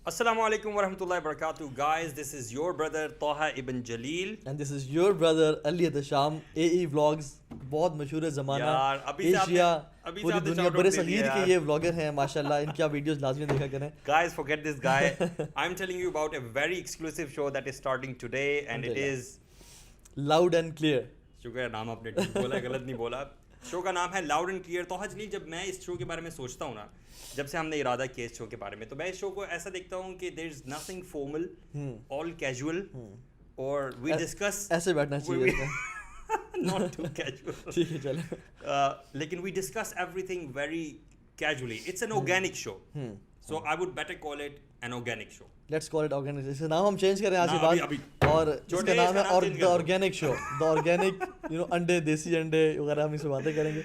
Assalamu alaikum warahmatullahi wabarakatuh. Guys, this is your brother Taha ibn Jalil. And this is your brother Ali Dasham A E vlogs. بہت مشہور ہے زمانہ یار ابھی سے Asia آپ پوری نے دنیا shout out برے دے صغیر دیا کے یار. یہ ولاگر ہیں ماشاء اللہ. ان کی آپ ویڈیوز لازمی دیکھا کریں. Guys, forget this guy. I'm telling you about a very exclusive show that is starting today and it is loud and clear. شکر ہے نام آپ نے ٹھیک بولا, غلط نہیں بولا. شو کا نام ہے لاؤڈ اینڈ کلیئر. توحا جلیل, جب میں اس شو کے بارے میں سوچتا ہوں نا, جب سے ہم نے ارادہ کیا اس شو کے بارے میں, تو میں اس شو کو ایسا دیکھتا ہوں کہ there is nothing formal, all casual, اور وی ڈسکس ایسے بیٹھنا چاہیے. not too casual. ٹھیک ہے چلیں. لیکن we discuss everything very casually. It's an organic show. So I would better call it an organic show. Let's call it organic. اس کا نام ہم چینج کریں آج کے بعد, اور اس کا نام ہے the organic show. The organic انڈے, دیسی انڈے وغیرہ ہم اس پہ باتیں کریں گے.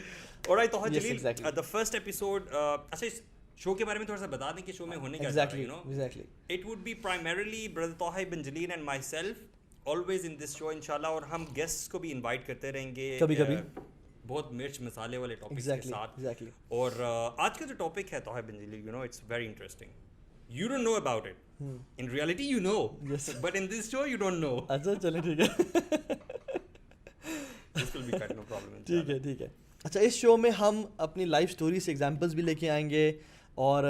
Alright, توحا Jalil, the first episode, اچھا اس شو کے بارے میں تھوڑا سا بتا دیں کہ شو میں ہونے کیا ہے. Exactly. It would be primarily brother Taha ibn Jalil and myself always in this show inshallah, اور ہم گیسٹس کو بھی انوائٹ کرتے رہیں گے کبھی کبھی بہت مرچ مسالے والے ٹاپکس کے ساتھ. Exactly. اور آج کا جو ٹاپک ہے توحا بن جلیل, it's very interesting. You don't know about it. In reality you know. Yes. But in this show you don't know. اچھا چلیں ٹھیک ہے. This will be cut, no problem. ٹھیک ہے ٹھیک ہے. اچھا اس شو میں ہم اپنی لائف اسٹوری سے ایگزامپلس بھی لے کے آئیں گے, اور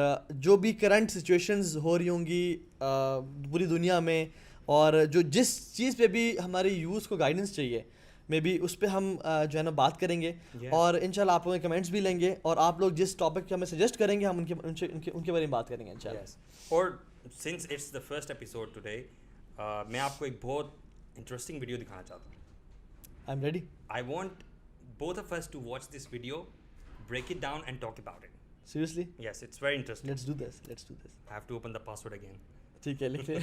جو بھی کرنٹ سچویشنز ہو رہی ہوں گی پوری دنیا میں, اور جو جس چیز پہ بھی ہماری یوز کو گائیڈنس چاہیے مے بی اس پہ ہم جو ہے نا بات کریں گے, اور انشاءاللہ آپ لوگوں کے کمنٹس بھی لیں گے, اور آپ لوگ جس ٹاپک پہ ہمیں سجیسٹ کریں گے ہم ان کے بارے میں بات کریں گے انشاءاللہ. اور since it's the first episode today, میں آپ کو ایک بہت انٹرسٹنگ ویڈیو دکھانا چاہتا ہوں. I'm ready. I want both of us to watch this video, break it down and talk about it. Seriously? Yes, it's very interesting. Let's do this. I have to open the password again. ٹھیک ہے لکھ لیں.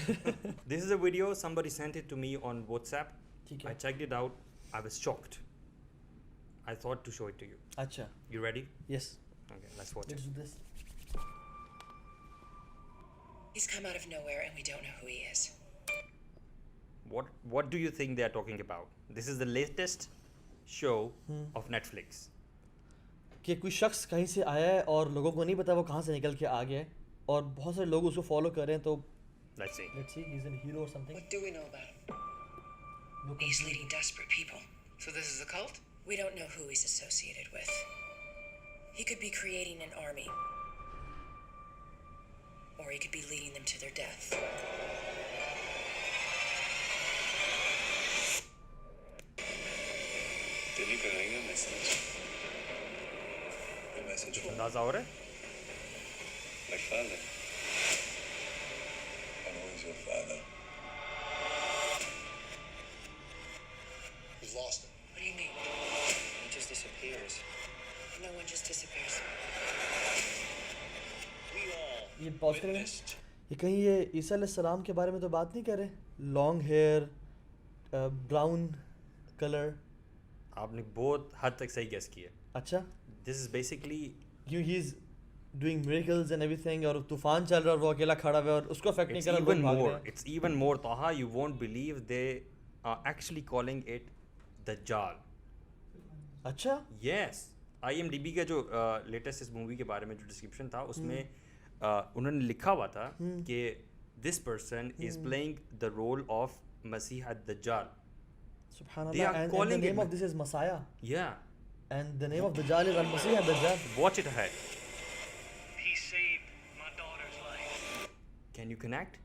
This is a video, somebody sent it to me on WhatsApp. ٹھیک ہے. I checked it out. I was shocked. I thought to show it to you. اچھا. You ready? Yes. Okay, let's watch Let's it. do this. He's come out of nowhere and we don't know who he is. What do you think they are talking about? This is the latest show of Netflix. کہ کوئی شخص کہیں سے آیا ہے اور لوگوں کو نہیں پتا وہ کہاں سے نکل کے آ گیا ہے, اور بہت سارے لوگ اس کو فالو کر رہے ہیں. تو Let's see. he's a hero or something. What do we know about him? He's leading desperate people. So this is a cult? We don't know who he's associated with. He could be creating an army. Or he could be leading them to their death. Did you get a message? A message from اندازہ ہو رہا ہے؟ my father. And who is your father? We've lost him. What do you mean? He just disappears. No one just disappears. We all یہ پاز کریں گے. witnessed. یہ کہیں یہ عیسیٰ علیہ السلام کے بارے میں تو بات نہیں کر رہے؟ Long hair, brown colour. آپ نے بہت حد تک صحیح گیس کیا. اچھا. This is basically he is doing miracles and every thing, اور طوفان چل رہا ہے اور وہ اکیلا کھڑا ہوا ہے اور اس کو افیکٹ نہیں it's کر رہا. even more. It's even more, Taha. You won't believe they are actually calling it Dajjal. اچھا. Yes. IMDb کا جو لیٹسٹ اس مووی کے بارے میں جو ڈسکرپشن تھا اس میں انہوں نے لکھا ہوا تھا کہ this person is playing the role of مسیح الدجال. سبحان They are اللہ. And calling the it- name of this is Messiah, Yeah. and the name of Dajjal is Al-Masih ad-Dajjal. Watch it ahead. He saved my daughter's life. Can you connect?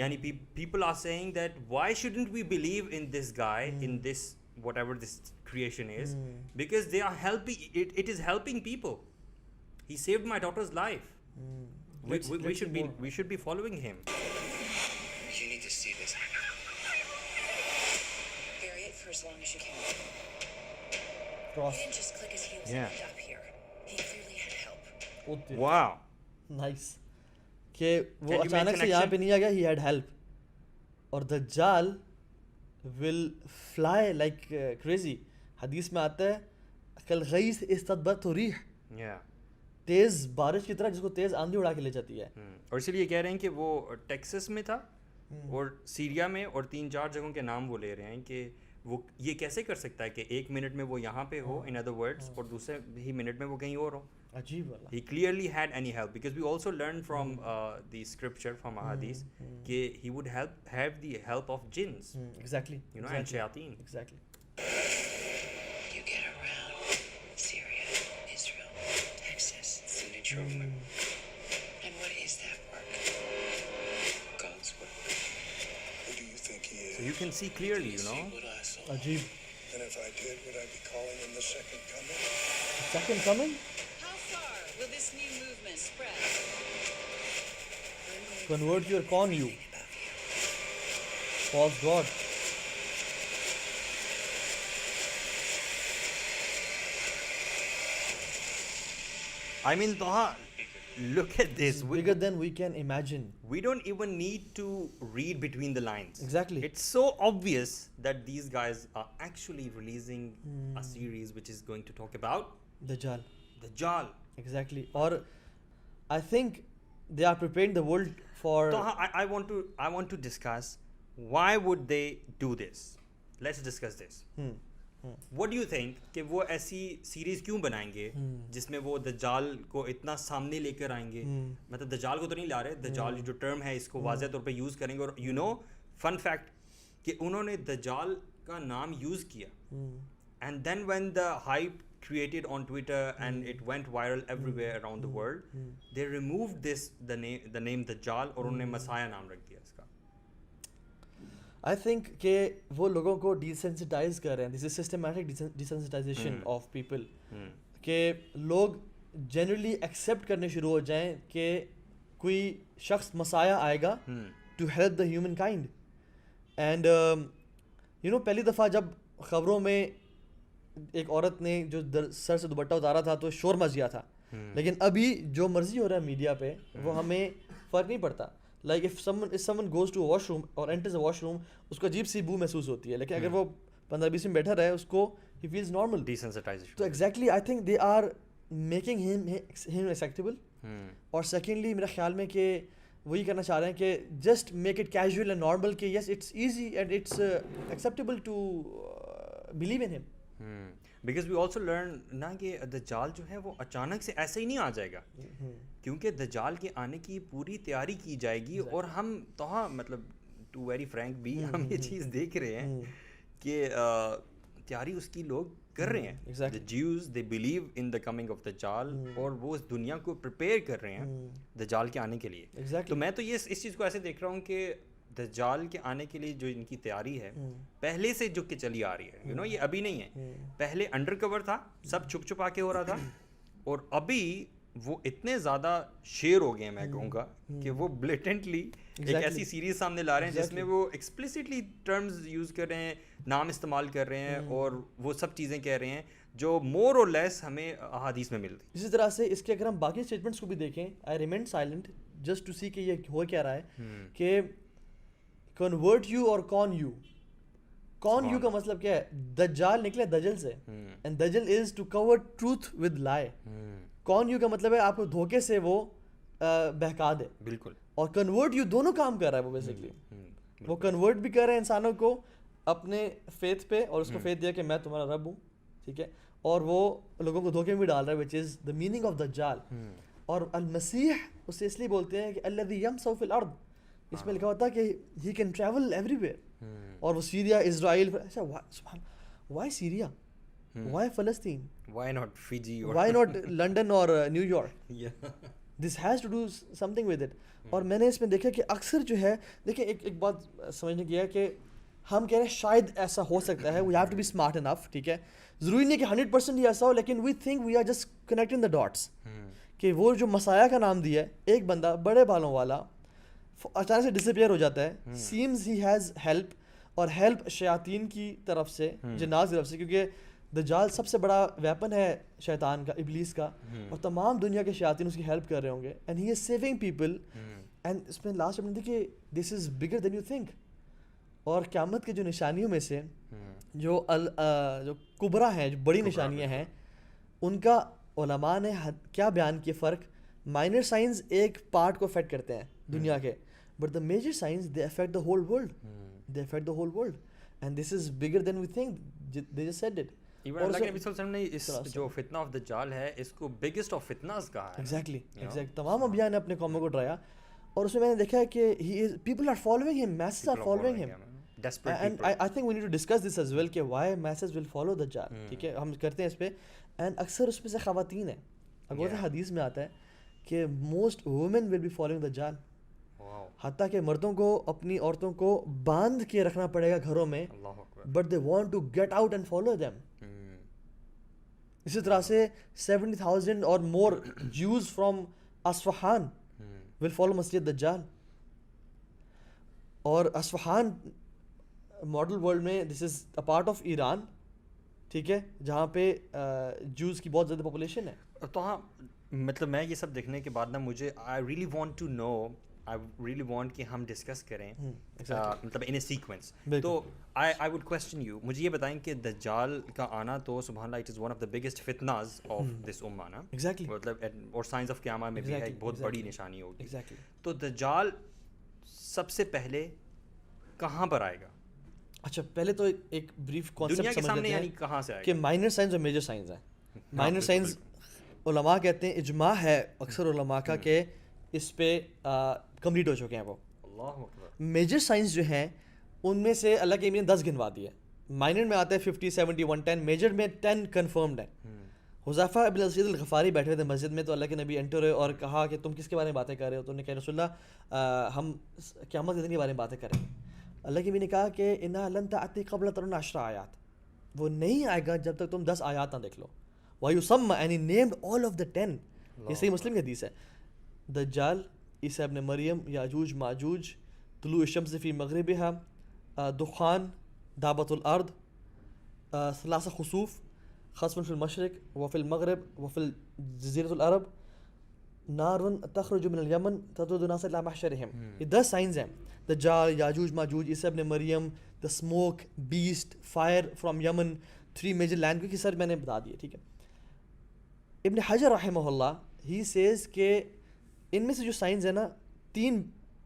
Yani people are saying that why shouldn't we believe in this guy, in this whatever this creation is, because they are helping it is helping people. He saved my daughter's life. We should be following him. You need to see this. Bury it for as long as you can. Cross. He didn't just click his heels Yeah. and end up here. He clearly had help. Wow. Nice. کہ وہ Can you make اچانک سے یہاں connection? پہ نہیں آ گیا, he had help. اور دجال ول فلائی لائک کریزی. حدیث میں آتا ہے کالغیث استدبرت ریح, Yeah. تیز بارش کی طرح جس کو تیز آندھی اڑا کے لے جاتی ہے. اور اسی لیے کہہ رہے ہیں کہ وہ ٹیکسس میں تھا اور سیریا میں, اور 3-4 جگہوں کے نام وہ لے رہے ہیں کہ وہ یہ کیسے کر سکتا ہے کہ ایک منٹ میں وہ یہاں پہ ہو, ان ادر ورڈس, اور دوسرے ہی منٹ میں وہ کہیں اور ہو. عجیب والا. He clearly had any help, because we also learn from the scripture, from ahadith, that he would have the help of jinns, Exactly. you know, and shayateen. Exactly. You get around Syria, Israel, Texas. It's the nature of work. And what is that work? God's work. Who do you think he is? So you can see clearly, you know. See what I saw. عجیب. And if I did, would I be calling him the second coming? Second coming? How far will this new movement spread? Convert you or con you? False God. I mean, Taha, look at this. Bigger than we can imagine. We don't even need to read between the lines. Exactly. It's so obvious that these guys are actually releasing a series which is going to talk about Dajjal. Dajjal. Exactly. Or I think they are preparing the world for. Taha, I want to discuss why would they do this. Let's discuss this. What do you think کہ وہ ایسی series کیوں بنائیں گے جس میں وہ دجال کو اتنا سامنے لے کر آئیں گے؟ مطلب دجال کو تو نہیں لا رہے، دجال جو ٹرم ہے اس کو واضح طور پہ یوز کریں گے. اور یو نو فن فیکٹ کہ انہوں نے دجال کا نام یوز کیا، and then when the hype created on Twitter and it went viral everywhere around the world, they removed the name Dajjal اور انہوں نے مسایہ نام رکھ دیا اس کا. I think کہ وہ لوگوں کو desensitize کر رہے ہیں. This is systematic desensitization of people. کہ لوگ generally accept کرنے شروع ہو جائیں کہ کوئی شخص مسایہ آئے گا to help the human kind. And you know پہلی دفعہ جب خبروں میں ایک عورت نے جو سر سے دوپٹہ اتارا تھا تو شور مچ گیا تھا، لیکن ابھی جو مرضی ہو رہا ہے میڈیا پہ وہ ہمیں فرق نہیں پڑتا. Like if someone goes to a washroom or enters a washroom اس کو عجیب سی بو محسوس ہوتی ہے، لیکن اگر وہ 15-20 میں بیٹھا رہے اس کو he feels normal. Desensitization. تو exactly I think they are making him acceptable. اور secondly میرا خیال میں کہ وہی کرنا چاہ رہے ہیں کہ just make it casual and normal کہ yes it's easy and it's acceptable to believe in him. Because we also learn نا کہ دجال جو ہے وہ اچانک سے ایسے ہی نہیں آ جائے گا، کیونکہ دجال کے آنے کی پوری تیاری کی جائے گی. اور ہم تو مطلب ٹو ویری فرینک بھی ہم یہ چیز دیکھ رہے ہیں کہ تیاری اس کی لوگ کر رہے ہیں. The Jews they believe in the coming of Dajjal اور وہ اس دنیا کو پریپیئر کر رہے ہیں دجال کے آنے کے لیے. تو میں تو یہ اس چیز کو ایسے دیکھ رہا ہوں کہ دجال کے آنے کے لیے جو ان کی تیاری ہے پہلے سے جو کہ چلی آ رہی ہے، یو نو یہ ابھی نہیں ہے. پہلے انڈر کور تھا، سب چھپ چھپا کے ہو رہا تھا، اور ابھی وہ اتنے زیادہ شیر ہو گئے ہیں میں کہوں گا کہ وہ بلیٹنٹلی ایک ایسی سیریز سامنے لا رہے ہیں جس میں وہ ایکسپلسٹلی ٹرمز یوز کر رہے ہیں، نام استعمال کر رہے ہیں، اور وہ سب چیزیں کہہ رہے ہیں جو مور اور لیس ہمیں احادیث میں ملتی. اسی طرح سے اس کے اگر ہم باقی اسٹیٹمنٹس کو بھی دیکھیں، آئی ریمین سائلنٹ جسٹ ٹو سی کہ یہ ہو کیا رہا ہے. کہ کنورٹ یو اور کون یو. کون یو کا مطلب کیا ہے؟ دجال نکلے دجل سے، اینڈ دجل is to cover truth with lie. کون یو کا مطلب ہے آپ کو دھوکے سے وہ بہکا دے. بالکل. اور کنورٹ یو دونوں کام کر رہا ہے وہ بیسکلی. وہ کنورٹ بھی کر رہے ہیں انسانوں کو اپنے فیتھ پہ، اور اس کو فیتھ دیا کہ میں تمہارا رب ہوں، ٹھیک ہے، اور وہ لوگوں کو دھوکے میں بھی ڈال رہا ہے وچ از دا میننگ آف دجال. اور المسیح اسے اس لیے بولتے ہیں کہ الذی یمشی فی الارض، اس میں لکھا ہوتا ہے کہ he can travel everywhere. اور وہ Syria, Israel, why Syria, why Palestine, why not Fiji, why not London اور New York. This has to do something with it. اور میں نے اس میں دیکھا کہ اکثر جو ہے، دیکھیں ایک بات سمجھنے کی ہے کہ ہم کہہ رہے ہیں شاید ایسا ہو سکتا ہے، we have to be smart enough, ٹھیک ہے، ضروری نہیں کہ 100% ہی ایسا ہو، لیکن we think we are just connecting the dots. کہ وہ جو مسایہ کا نام دیا ہے، ایک بندہ بڑے بالوں والا اچانک سے ڈس اپیئر ہو جاتا ہے، سیمز ہی ہیز ہیلپ، اور ہیلپ شیاطین کی طرف سے، جنات کی طرف سے، کیونکہ دجال سب سے بڑا ویپن ہے شیطان کا، ابلیس کا، اور تمام دنیا کے شیاطین اس کی ہیلپ کر رہے ہوں گے. And he is saving people. And اس میں لاسٹ میں دیکھیے دس is bigger then you think. اور قیامت کے جو نشانیوں میں سے جو کبرا ہیں، جو بڑی نشانیاں ہیں، ان کا علماء نے کیا بیان کیا فرق. مائنر سائنز ایک پارٹ کو افیکٹ کرتے ہیں دنیا کے، but the major signs they affect the whole world. They affect the whole world. And this is bigger than we think. They just said it. Even اللہ کے نبی صلی اللہ علیہ وسلم نے اس جو فتنہ آف دجال ہے اس کو بگیسٹ آف فتناز کہا ہے. ایگزیکٹلی تمام انبیاء نے اپنے قوموں کو ڈرایا, اور اس میں میں نے دیکھا ہے کہ پیپل آر فالوئنگ ہم, masses are following him. And I think we need to discuss this as well کہ why masses will follow دجال. ٹھیک ہے, ہم کرتے ہیں اس پہ, اینڈ اکثر اس میں سے خواتین ہیں. اگر حدیث میں آتا ہے کہ most women will be following دجال, حتیٰ کہ مردوں کو اپنی عورتوں کو باندھ کے رکھنا پڑے گا گھروں میں, but they want to get out and follow them. اسی طرح سے 70,000 اور more Jews from Isfahan will follow مسجد دجال. اور اصفہان ماڈل ورلڈ میں this is a part of Iran, ٹھیک ہے, جہاں پہ جوز کی بہت زیادہ پاپولیشن ہے. تو ہاں مطلب میں یہ سب دیکھنے کے بعد نا مجھے I really want to know, I really want کہ ہم ڈسکس کریں مطلب ان اے سیکوینس. تو آئی وڈ کویسچن یو, مجھے یہ بتائیں کہ دجال کا آنا تو سبحان اللہ it is one of the biggest فتناز آف دس امہ نا, مطلب اور سائنس آف قیامہ میں بھی ایک بہت بڑی نشانی ہوگی. تو دجال سب سے پہلے کہاں پر آئے گا؟ اچھا پہلے تو ایک بریف کانسیپٹ سمجھ لیتے ہیں کہاں سے آئے گا, کہ مائنر سائنس اور میجر سائنس ہیں. مائنر سائنس علماء کہتے ہیں, اجماع ہے اکثر علماء کا کہ اس پہ کمپلیٹ ہو چکے ہیں وہ. میجر سائنس جو ہیں ان میں سے اللہ کے نے 10 گنوا دیے. مائنر میں آتا ہے 50, 70, 110, میجر میں 10 کنفرمڈ ہیں. حذیفہ ابن اسید الغفاری بیٹھے ہوئے تھے مسجد میں, تو اللہ کے نبی انٹر ہوئے اور کہا کہ تم کس کے بارے میں باتیں کر رہے ہو؟ تو انہوں نے کہا رسول اللہ ہم قیامت کے دن کے بارے میں باتیں کریں گے. اللہ کے نبی نے کہا کہ انہا لن تأتی قبل ترون 10 آیات, وہ نہیں آئے گا جب تک تم 10 آیات نہ دیکھ لو. وَيُسَمَّ and he named all of the 10. یہ صحیح مسلم کی حدیث ہے. دجال, عیسیٰ ابن مریم, یاجوج ماجوج, طلوع الشمس فی مغربها, دخان, دابۃ الارض, ثلاثہ خسوف, خصف فی المشرق وفی المغرب وفی جزیرۃ العرب, نار تخرج من الیمن تطرد الناس الی محشرہم. یہ 10 سائنز ہیں. دجال, یاجوج ماجوج, عیسیٰ ابن مریم, the smoke, beast, fire from Yemen, 3 major land, کیونکہ سر میں نے بتا دیے. ٹھیک ہے, ابن حجر رحمہ اللہ ہی سیز کہ ان میں سے جو سائنس ہے نا 3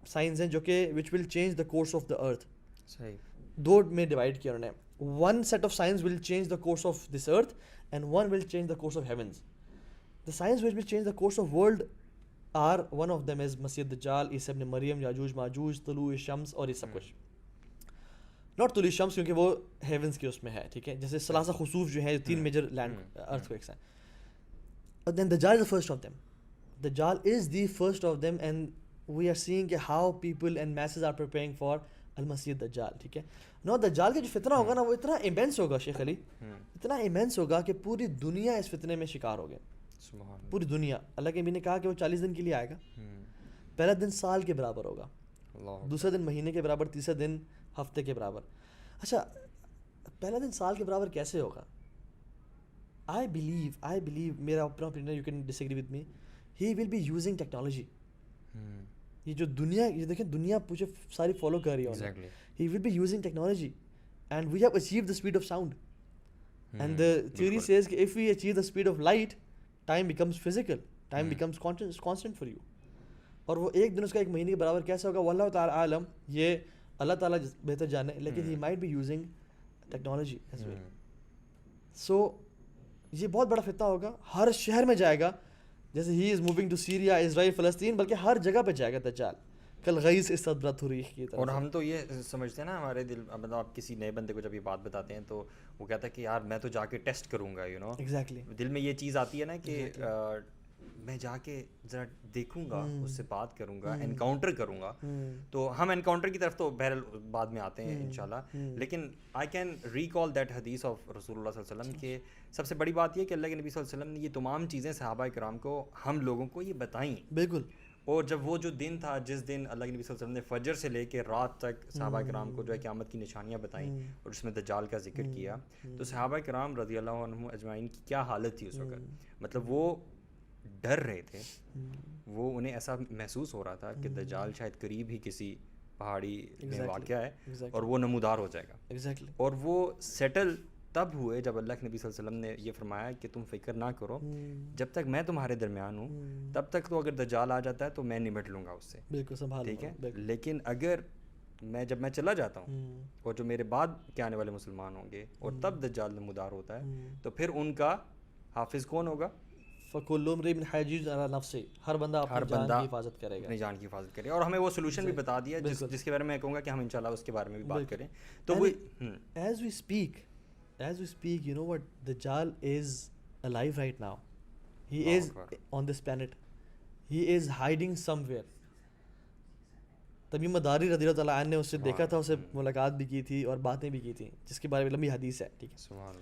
سائنس ہیں جو کہ which will change the course of the earth. صحیح, 2 میں ڈیوائڈ کیا انہوں نے. 1 set of science will change the course of this earth and 1 will change the course of heavens. The science which will change the course of world are, one of them is Masih Dajjal, عیسیٰ ابن مریم, یاجوج ماجوج, طلوع الشمس اور یہ سب کچھ. Not طلوع الشمس کیونکہ وہ ہیونس کے اس میں ہے, ٹھیک ہے, جیسے ثلاثہ خسوف جو ہیں 3 میجر لینڈ ارتھ کوئکس ہیں. And then Dajjal is the first of them. Dajjal is the first of them, and we are seeing how people and masses are preparing for المسیح دجال. ٹھیک ہے, نو دجال کا جو فتنہ ہوگا نا وہ اتنا ایمینس ہوگا شیخ علی, اتنا ایمینس ہوگا کہ پوری دنیا اس فتنے میں شکار ہو گئے. پوری دنیا. اللہ کے نبی نے کہا کہ وہ 40 دن کے لیے آئے گا. پہلا دن سال کے برابر ہوگا, دوسرا دن مہینے کے برابر, تیسرا دن ہفتے کے برابر. اچھا پہلا دن سال کے برابر کیسے ہوگا؟ I believe میرا اپنا opinion, you can disagree with me, he will be using technology. یہ جو دنیا, یہ دیکھیں دنیا مجھے ساری فالو کر رہی ہے, he will be using technology and we have achieved the speed of sound. And the theory says کہ if we achieve the speed of light, time becomes physical, time becomes constant for you. اور وہ ایک دن اس کا 1 مہینے کے برابر کیسے ہوگا واللہ تعالی عالم, یہ اللہ تعالیٰ بہتر جانے, لیکن he might be using technology as well. So یہ بہت بڑا فتنہ ہوگا, ہر شہر میں جائے گا, جیسے ہی از موونگ ٹو سیریا, اسرائیل, فلسطین, بلکہ ہر جگہ پہ جائے گا دجال. کل غیث استدبرت ریح کی طرح. اور ہم تو یہ سمجھتے ہیں نا ہمارے دل, مطلب آپ کسی نئے بندے کو جب یہ بات بتاتے ہیں تو وہ کہتا ہے کہ یار میں تو جا کے ٹیسٹ کروں گا, یو نو, ایگزیکٹلی دل میں یہ چیز آتی ہے نا کہ میں جا کے ذرا دیکھوں گا, اس سے بات کروں گا, انکاؤنٹر کروں گا. تو ہم انکاؤنٹر کی طرف تو بہرحال بعد میں آتے ہیں انشاءاللہ, لیکن آئی کین ریکال دیٹ حدیث آف رسول اللہ صلی اللہ علیہ وسلم کہ سب سے بڑی بات یہ کہ اللہ کے نبی صلی اللہ علیہ وسلم نے یہ تمام چیزیں صحابہ کرام کو, ہم لوگوں کو یہ بتائیں. بالکل. اور جب وہ جو دن تھا جس دن اللہ کے نبی صلی اللہ علیہ وسلم نے فجر سے لے کے رات تک صحابہ کرام کو جو ہے قیامت کی نشانیاں بتائیں اور اس میں دجال کا ذکر کیا, تو صحابہ کرام رضی اللہ عنہم اجمعین کی کیا حالت تھی اس وقت. مطلب وہ ڈر رہے تھے, وہ انہیں ایسا محسوس ہو رہا تھا کہ دجال شاید قریب ہی کسی پہاڑی میں واقع ہے اور وہ نمودار ہو جائے گا. ایگزیکٹلی. اور وہ سیٹل تب ہوئے جب اللہ کے نبی صلی اللہ علیہ وسلم نے یہ فرمایا کہ تم فکر نہ کرو, جب تک میں تمہارے درمیان ہوں تب تک تو اگر دجال آ جاتا ہے تو میں نمٹ لوں گا اس سے. بالکل سنبھال. ٹھیک ہے, لیکن اگر میں جب میں چلا جاتا ہوں اور جو میرے بعد کے آنے والے مسلمان ہوں گے اور تب دجال نمودار ہوتا ہے تو پھر ان کا حافظ کون ہوگا؟ فَكُلُّ امْرِئٍ حَاجِزٌ عَلَىٰ نَفْسِهِ، ہر بندہ اپنی جان کی حفاظت کرے گا، اپنی جان کی حفاظت کرے گا. اور ہمیں وہ سولوشن بھی بتا دیا جس کے بارے میں کہوں گا کہ ہم انشاءاللہ اس کے بارے میں بھی بات کریں. تو وہ as we speak, you know what, Dajjal is alive right now. He is on this planet. He is hiding somewhere. تمیم داری رضی اللہ تعالیٰ عنہ نے اس سے دیکھا تھا، اسے ملاقات بھی کی تھی اور باتیں بھی کی تھیں، جس کے بارے میں لمبی حدیث ہے. ٹھیک ہے.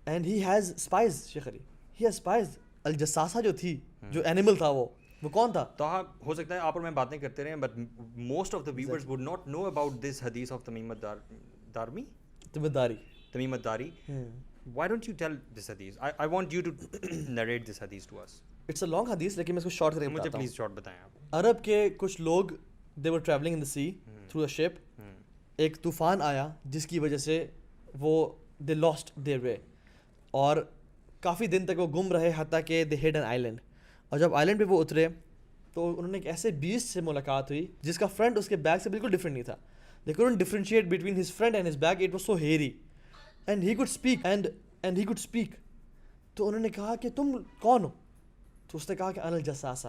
And he has spies, Sheikh Ali, he has spies. الجساسہ جو تھی، جو اینیمل تھا، وہ کون تھا؟ تو ہو سکتا ہے آپ اور میں باتیں کرتے رہے but most of the viewers would not know about this hadith of Tamim al Dari. Why don't you tell this hadith? I want you to narrate this hadith to us. It's a long hadith لیکن میں اس کو short کریں مجھے please short بتائیں آپ. عرب کے کچھ لوگ they were traveling in the sea through a ship. ایک طوفان آیا جس کی وجہ سے وہ they lost their way اور کافی دن تک وہ گم رہے حتیٰ کہ they hit an island. اور جب آئلینڈ پہ وہ اترے تو انہوں نے ایک ایسے بیسٹ سے ملاقات ہوئی جس کا فرنٹ اس کے بیگ سے بالکل ڈفرینٹ نہیں تھا. They couldn't differentiate between his friend and his bag. It was so hairy. And he could speak and he could speak. تو انہوں نے کہا کہ تم کون ہو؟ تو اس نے کہا کہ انا الجساسہ.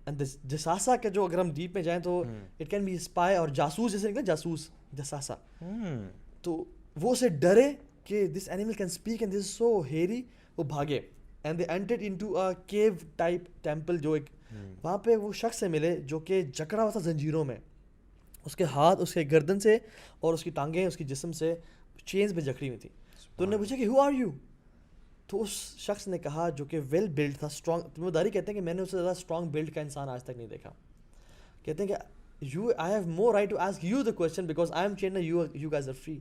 اینڈ جساسہ کا جو اگر ہم ڈیپ میں جائیں تو اٹ کین بی اسپائی اور جاسوس جیسے نکلا جاسوس جساسہ. تو وہ اسے ڈرے کہ this animal can speak and this is so hairy. وہ بھاگے and they entered into a cave type temple. جو ایک وہاں پہ وہ شخص سے ملے جو کہ جکڑا ہوا تھا زنجیروں میں. اس کے ہاتھ اس کے گردن سے اور اس کی ٹانگیں اس کی جسم سے چینز پہ جکڑی ہوئی تھی. تو انہوں نے پوچھا کہ ہو آر یو؟ تو اس شخص نے کہا جو کہ ویل بلڈ تھا، اسٹرانگ. تمہیں داری کہتے ہیں کہ میں نے اس سے زیادہ اسٹرانگ بلڈ کا انسان آج تک نہیں دیکھا. کہتے ہیں کہ you I have more right to ask you the question because I am change you guys are free.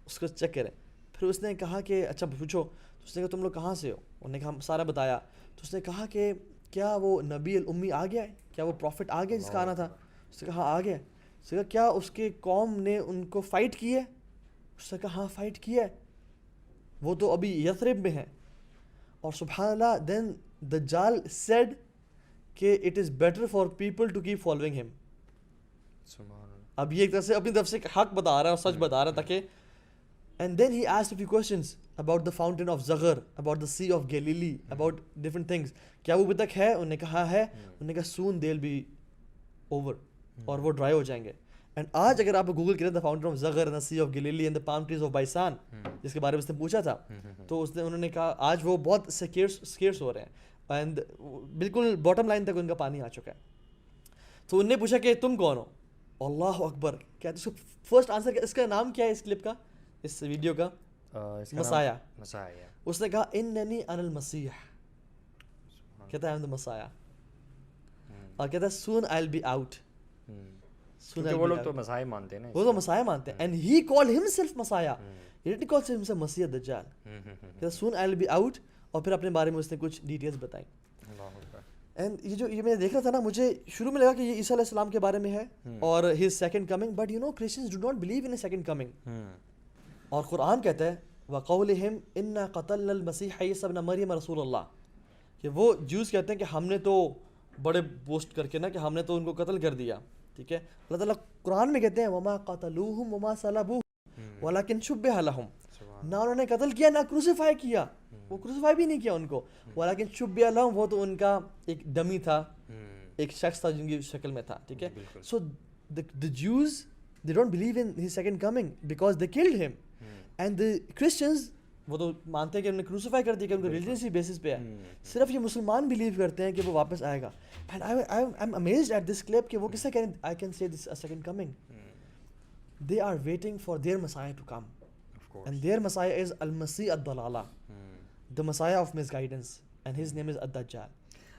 اس کو چیک کریں. پھر اس نے کہا کہ اچھا پوچھو. تو اس نے کہا تم لوگ کہاں سے ہو؟ انہوں نے کہا سارا بتایا. تو اس نے کہا کہ کیا وہ نبی الامی آ گیا ہے؟ کیا وہ پروفٹ آ گیا جس کا آنا تھا؟ اس نے کہا ہاں آ گیا. اس نے کہا کیا اس کے قوم نے ان کو فائٹ کی ہے؟ اس نے کہا ہاں فائٹ کیا ہے. وہ تو ابھی یثرب میں ہیں. اور سبحان اللہ دین دجال سیڈ کہ it is better for people to keep following him. اب یہ ایک طرح سے اپنی طرف سے حق بتا رہا ہے اور سچ بتا رہا ہے تاکہ. And then he asked a few questions about the fountain of Zughar, about the sea of Galilee, about different things. کیا وہ ابھی تک ہے؟ انہوں نے کہا ہے. انہوں نے کہا soon they'll be over, اور وہ ڈرائی ہو جائیں گے. اینڈ آج اگر آپ گوگل کریں the fountain of Zughar, the sea of Galilee and the palm trees of Baysan, جس کے بارے میں اس نے پوچھا تھا, تو انہوں نے کہا آج وہ بہت سکیئرس ہو رہے ہیں اینڈ بالکل باٹم لائن تک ان کا پانی آ چکا ہے. تو انہوں نے پوچھا کہ تم کون ہو؟ اللہ اکبر. کیا اس کو فرسٹ آنسر کیا؟ اس کا نام کیا ہے اس کلپ کا, اس ویڈیو کا؟ مسایا. اس نے کہا اننی انا المسیح. کہتا ہے I'm the Messiah. اور کہتا ہے soon I'll be out. وہ لوگ تو مسائح مانتے ہیں نا, وہ تو مسائح مانتے ہیں. And he call himself Messiah, he didn't call himself مسیح دجال. کہتا سون آئی ول بی آؤٹ. اور پھر اپنے بارے میں اس نے کچھ ڈیٹیلز بتائیں. اینڈ یہ میں دیکھ رہا تھا نا, مجھے شروع میں لگا کہ یہ عیسیٰ علیہ السلام کے بارے میں ہے اور his second coming, but you know Christians do not believe in a second coming. اور قرآن کہتا ہے وقولہم انا قتلنا المسیح عیسیٰ ابن مریم رسول اللہ, کہ وہ جوز کہتے ہیں کہ ہم نے تو بڑے بوسٹ کر کے نا کہ ہم نے تو ان کو قتل کر دیا. ٹھیک ہے, اللہ تعالیٰ قرآن میں کہتے ہیں وما قتلوہم وما صلبوہم ولکن شبہ لہم. نہ انہوں نے قتل کیا نہ کروسیفائی کیا, وہ کروسیفائی بھی نہیں کیا ان کو, ولکن شبہ لہم, وہ تو ان کا ایک ڈمی تھا, ایک شخص تھا جن کی شکل میں تھا. ٹھیک ہے, سو the Jews they don't believe in his second coming because they killed him, and the Christians وہ تو مانتے ہیں کہ انہوں نے کروسیفائی کر دیا, کہ ان کو ریلیجیسی بیسس پہ ہے. صرف یہ مسلمان بلیو کرتے ہیں کہ وہ واپس آئے گا. And I am amazed at this clip کہ وہ کس سے کہیں I can say this second coming. They are waiting for their Messiah to come, and their Messiah is المسیح الضلالہ, the Messiah of misguidance, and his name is الدجال.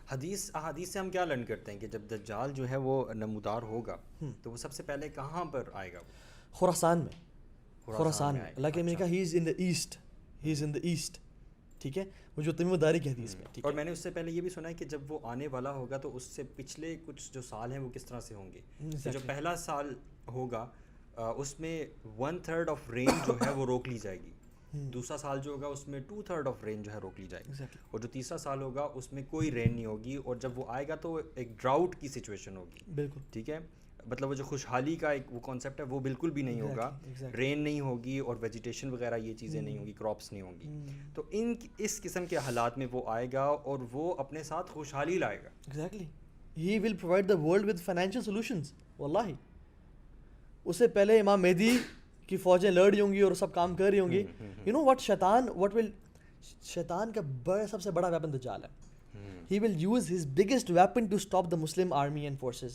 حدیث سے ہم کیا لرن کرتے ہیں کہ جب دجال جو ہے وہ نمودار ہوگا تو وہ سب سے پہلے کہاں پر آئے گا؟ خراسان میں. خراسان میں. اللہ کے امریکہ ہی از ان دا ایسٹ, ہی از ان دا ایسٹ. ٹھیک ہے, وہ جو تمیم داری کی حدیث میں. اور میں نے اس سے پہلے یہ بھی سنا ہے کہ جب وہ آنے والا ہوگا تو اس سے پچھلے کچھ جو سال ہیں وہ کس طرح سے ہوں گے. جو پہلا سال ہوگا اس میں 1/3 آف رین جو ہے وہ روک لی جائے گی. دوسرا سال جو ہوگا اس میں 2/3 آف رین جو ہے روک لی جائے گی. اور جو تیسرا سال ہوگا اس میں کوئی رین نہیں ہوگی, اور جب وہ آئے گا تو ایک ڈراؤٹ کی سچویشن ہوگی. بالکل ٹھیک ہے. مطلب وہ جو خوشحالی کا ایک وہ کانسیپٹ ہے وہ بالکل بھی نہیں ہوگا. رین نہیں ہوگی اور ویجیٹیشن وغیرہ یہ چیزیں نہیں ہوں گی, کراپس نہیں ہوں گی. تو اس قسم کے حالات میں وہ آئے گا اور وہ اپنے ساتھ خوشحالی لائے گا. Exactly, he will provide the world with financial solutions. واللہ اس سے پہلے امام مہدی کی فوجیں لڑ رہی ہوں گی اور سب کام کر رہی ہوں گی. یو نو واٹ شیطان کا سب سے بڑا ویپن دجال ہے. He will use his biggest weapon to stop the Muslim army and forces.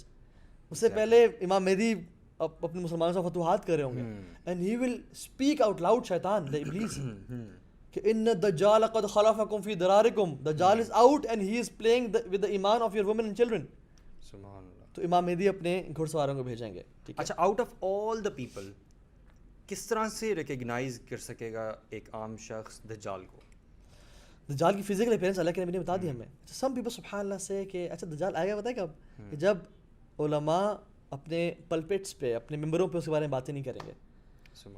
اس سے پہلے امام مہدی اپنے مسلمانوں سے فتوحات کر رہے ہوں گے, and he will speak out loud, شیطان, the ابلیس, کہ ان الدجال قد خلفکم فی درارکم, دجال is out and he is playing with the ایمان of your women and children. سبحان اللہ. تو امام مہدی اپنے گھڑ سواروں کو بھیجیں گے. اچھا, out of all the people کس طرح سے ریکگنائز کر سکے گا ایک عام شخص دجال کو؟ دجال کی فزیکل اپیرنس اللہ کے نبی نے بتا دی ہمیں. سم پیپل سبحان اللہ سے کہ اچھا دجال آئے گا پتہ ہے کب؟ کہ جب علماء اپنے پلپٹس پہ, اپنے ممبروں پہ اس کے بارے میں باتیں نہیں کریں گے,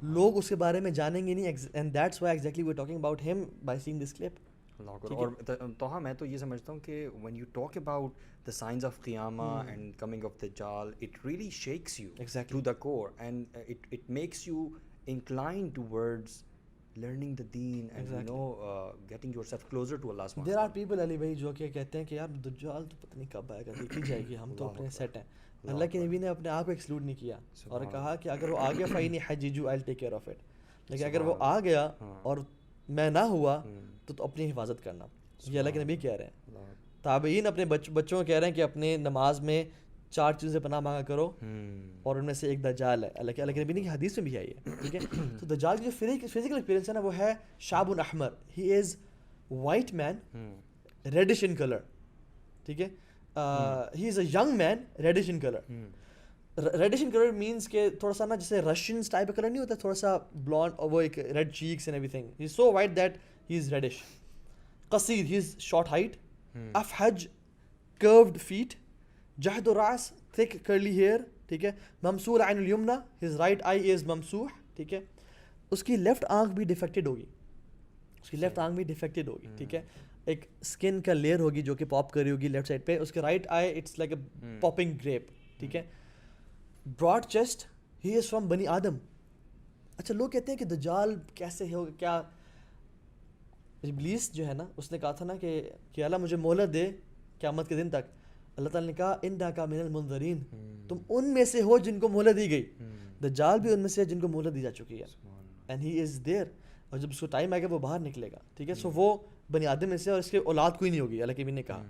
لوگ اس کے بارے میں جانیں گے نہیں. And that's why exactly we are talking about him by seeing this clip. اور توہا میں تو یہ سمجھتا ہوں کہ when you talk about the signs of قیامہ and coming of Dajjal, it really shakes you to the core and it makes you inclined towards learning the deen and you know getting yourself closer to Allah subhanahu. There are people علی بھائی جو کہ کہتے ہیں کہ یار دجال تو پتہ نہیں کب آئے گا, دیکھی جائے گی, ہم تو اپنے سیٹ ہیں. اللہ کے نبی نے اپنے آپ کو ایکسکلوڈ نہیں کیا اور کہا کہ اگر وہ آ گیا فَإِنِّي حَجِّجُ I'll take care of it. لیکن اگر وہ آ گیا اور میں نہ ہوا تو اپنی حفاظت کرنا. یہ اللہ کے نبی کہہ رہے ہیں. تابعین اپنے بچوں کو کہہ رہے ہیں کہ اپنے نماز میں 4 چیزیں پناہ مانگا کرو, اور ان میں سے ایک دجال ہے. اللہ کے نبی کی حدیث میں بھی آئی ہے. ٹھیک ہے, تو دجال کی جو فزیکل اپیرنس ہے نا وہ ہے شاب احمر. He is white man, reddish in colour. ٹھیک ہے, he is a young man, reddish in colour. Reddish in colour means کہ تھوڑا سا نا جیسے رشینس ٹائپ کا کلر نہیں ہوتا, تھوڑا سا بلانڈ, اور وہ ایک red cheeks and everything. He is so white that he is reddish. قصیر, ہی از شارٹ ہائٹ. افحج, curved feet. جہد الراس, thick curly hair. ٹھیک ہے, ممسور عین الیمنا, his right eye is ممسوح. ٹھیک ہے, اس کی لیفٹ آنکھ بھی ڈیفیکٹڈ ہوگی, ٹھیک ہے, ایک اسکن کا لیئر ہوگی جو کہ پاپ کر رہی ہوگی لیفٹ سائڈ پہ. اس کے right eye it's like a popping grape. ٹھیک ہے, broad chest, he is from بنی آدم. اچھا, لوگ کہتے ہیں کہ دجال کیسے ہوگا, کیا ابلیس جو ہے نا اس نے کہا تھا نا کہ اللہ مجھے مہلت دے قیامت کے دن تک. اللہ تعالیٰ نے کہا انک من المنذرین, تم ان میں سے ہو جن کو مہلت دی گئی. دجال بھی ان میں سے ہے جن کو مہلت دی جا چکی ہے, اینڈ ہی از دیئر. اور جب اس کو ٹائم آئے گا وہ باہر نکلے گا. ٹھیک ہے, سو وہ بنی آدم میں سے, اور اس کے اولاد کوئی نہیں ہوگی, اللہ کے بھی نے کہا.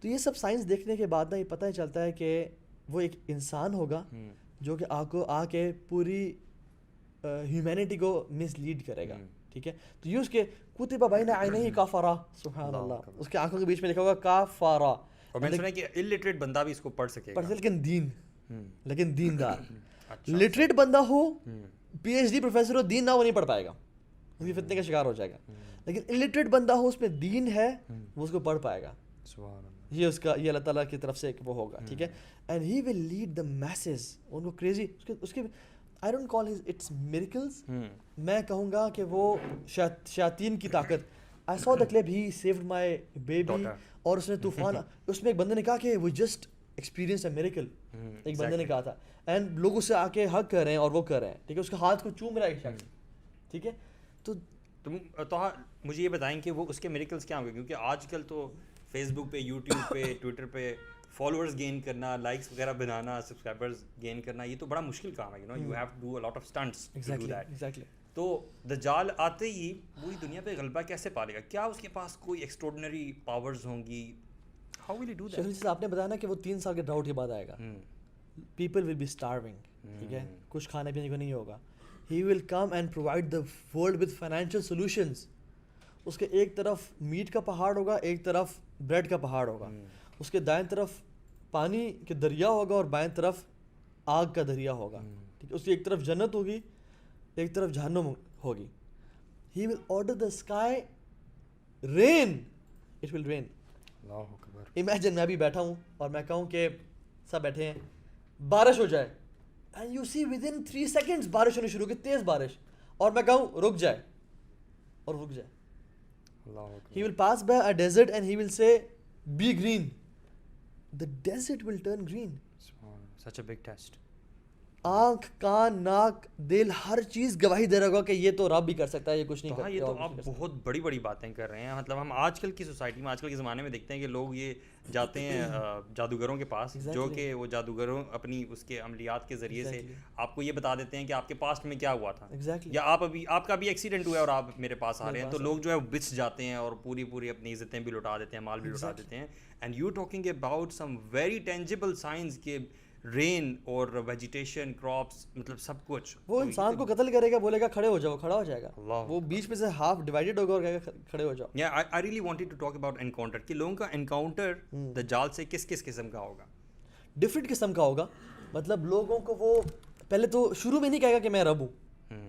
تو یہ سب سائنس دیکھنے کے بعد نا یہ پتہ چلتا ہے کہ وہ ایک انسان ہوگا جو کہ آ کے پوری ہیومینٹی کو مس لیڈ کرے گا. ٹھیک ہے, تو یہ اس کے کتب بین عینیہ کافرا, سبحان اللہ, اس کے آنکھوں کے بیچ میں لکھا ہوگا کافرا. اور میں نے سنا ہے کہ الٹریٹ بندہ بھی اس کو پڑھ سکے گا, لیکن دیندار. لٹریٹ بندہ ہو, پی ایچ ڈی پروفیسر ہو, دین نہ وہ نہیں پڑھ پائے گا, اس کی فتنے کا شکار ہو جائے گا. لیکن الٹریٹ بندہ ہو, اس میں دین ہے, وہ اس کو پڑھ پائے گا. یہ اس کا, یہ اللہ تعالیٰ کی طرف سے ایک وہ ہوگا. ٹھیک ہے, and he will lead the masses, ان کو کریزی. اس کے I don't call it's miracles. میں کہوں گا کہ وہ شیاطین کی طاقت. I saw the clip, he saved my baby, اور اس نے طوفان, اس میں ایک بندے نے کہا کہ we just experienced a miracle. ایک بندے نے کہا تھا, اینڈ لوگ اس سے آ کے حق کر رہے ہیں اور وہ کر رہے ہیں. ٹھیک ہے, اس کے ہاتھ کو چوم رہا ہے ایک شخص. ٹھیک ہے, تو مجھے یہ بتائیں کہ وہ اس کے میریکلس کیا ہوں گے, کیونکہ آج کل تو فیس بک پہ, یوٹیوب پہ, ٹویٹر پہ فالوورز گین کرنا, لائکس وغیرہ بنانا, سبسکرائبرز گین کرنا, یہ تو بڑا مشکل کام ہے. You have to do a lot of stunts to do that. تو دجال آتے ہی پوری دنیا پہ غلبہ کیسے پالے گا؟ کیا اس کے پاس کوئی ایکسٹراڈنری پاورز ہوں گی؟ How will he do that? جیسے آپ نے بتایا نا کہ وہ 3 سال کے ڈراؤٹ کے بعد آئے گا. People will be starving. ٹھیک ہے, کچھ کھانے پینے کو نہیں ہوگا. He will come and provide the world with financial solutions. اس کے ایک طرف میٹ کا پہاڑ ہوگا, ایک طرف بریڈ کا پہاڑ ہوگا. اس کے دائیں طرف پانی کے دریا ہوگا اور بائیں طرف آگ کا دریا ہوگا. ٹھیک ہے, اس کی ایک طرف جنت ہوگی, ایک طرف جہنم ہوگی. He will order the sky rain, it will rain. Imagine میں ابھی بیٹھا ہوں اور میں کہوں کہ سب بیٹھے ہیں, بارش ہو جائے, and you see within 3 seconds بارش ہونی شروع کی, تیز بارش, اور میں کہوں رک جائے, اور رک جائے. He will pass by a desert and he will say be green. The desert will turn green. such a big test. آنکھ کان ناک دل ہر چیز گواہی دے رہا ہوگا کہ یہ تو رب بھی کر سکتا ہے, یہ کچھ نہیں تو ہاں کرتا. یہ تو آپ بہت بڑی بڑی باتیں کر رہے ہیں. مطلب ہم آج کل کی سوسائٹی میں, آج کل کے زمانے میں دیکھتے ہیں کہ لوگ یہ جاتے ہیں جادوگروں کے پاس, جو کہ وہ جادوگروں اپنی اس کے عملیات کے ذریعے سے آپ کو یہ بتا دیتے ہیں کہ آپ کے پاسٹ میں کیا ہوا تھا, یا آپ کا ابھی ایکسیڈنٹ ہوا ہے اور آپ میرے پاس آ رہے ہیں. تو لوگ جو ہے وہ بچ جاتے ہیں اور پوری اپنی عزتیں بھی لٹا دیتے ہیں, مال بھی لٹا دیتے ہیں. And you talking about some very tangible science کے رین اور ویجیٹیشن کراپس, مطلب سب کچھ. وہ انسان کو قتل کرے گا, بولے گا کھڑے ہو جاؤ, کھڑا ہو جائے گا. وہ بیچ میں سے ہاف ڈیوائیڈڈ ہوگا اور کہے گا کھڑے ہو جاؤ. یا I really wanted to talk about encounter, کہ لوگوں کا انکاؤنٹر دجال سے کس قسم کا ہوگا. ڈفرینٹ قسم کا ہوگا. مطلب لوگوں کو وہ پہلے تو شروع میں نہیں کہے گا کہ میں رب ہوں,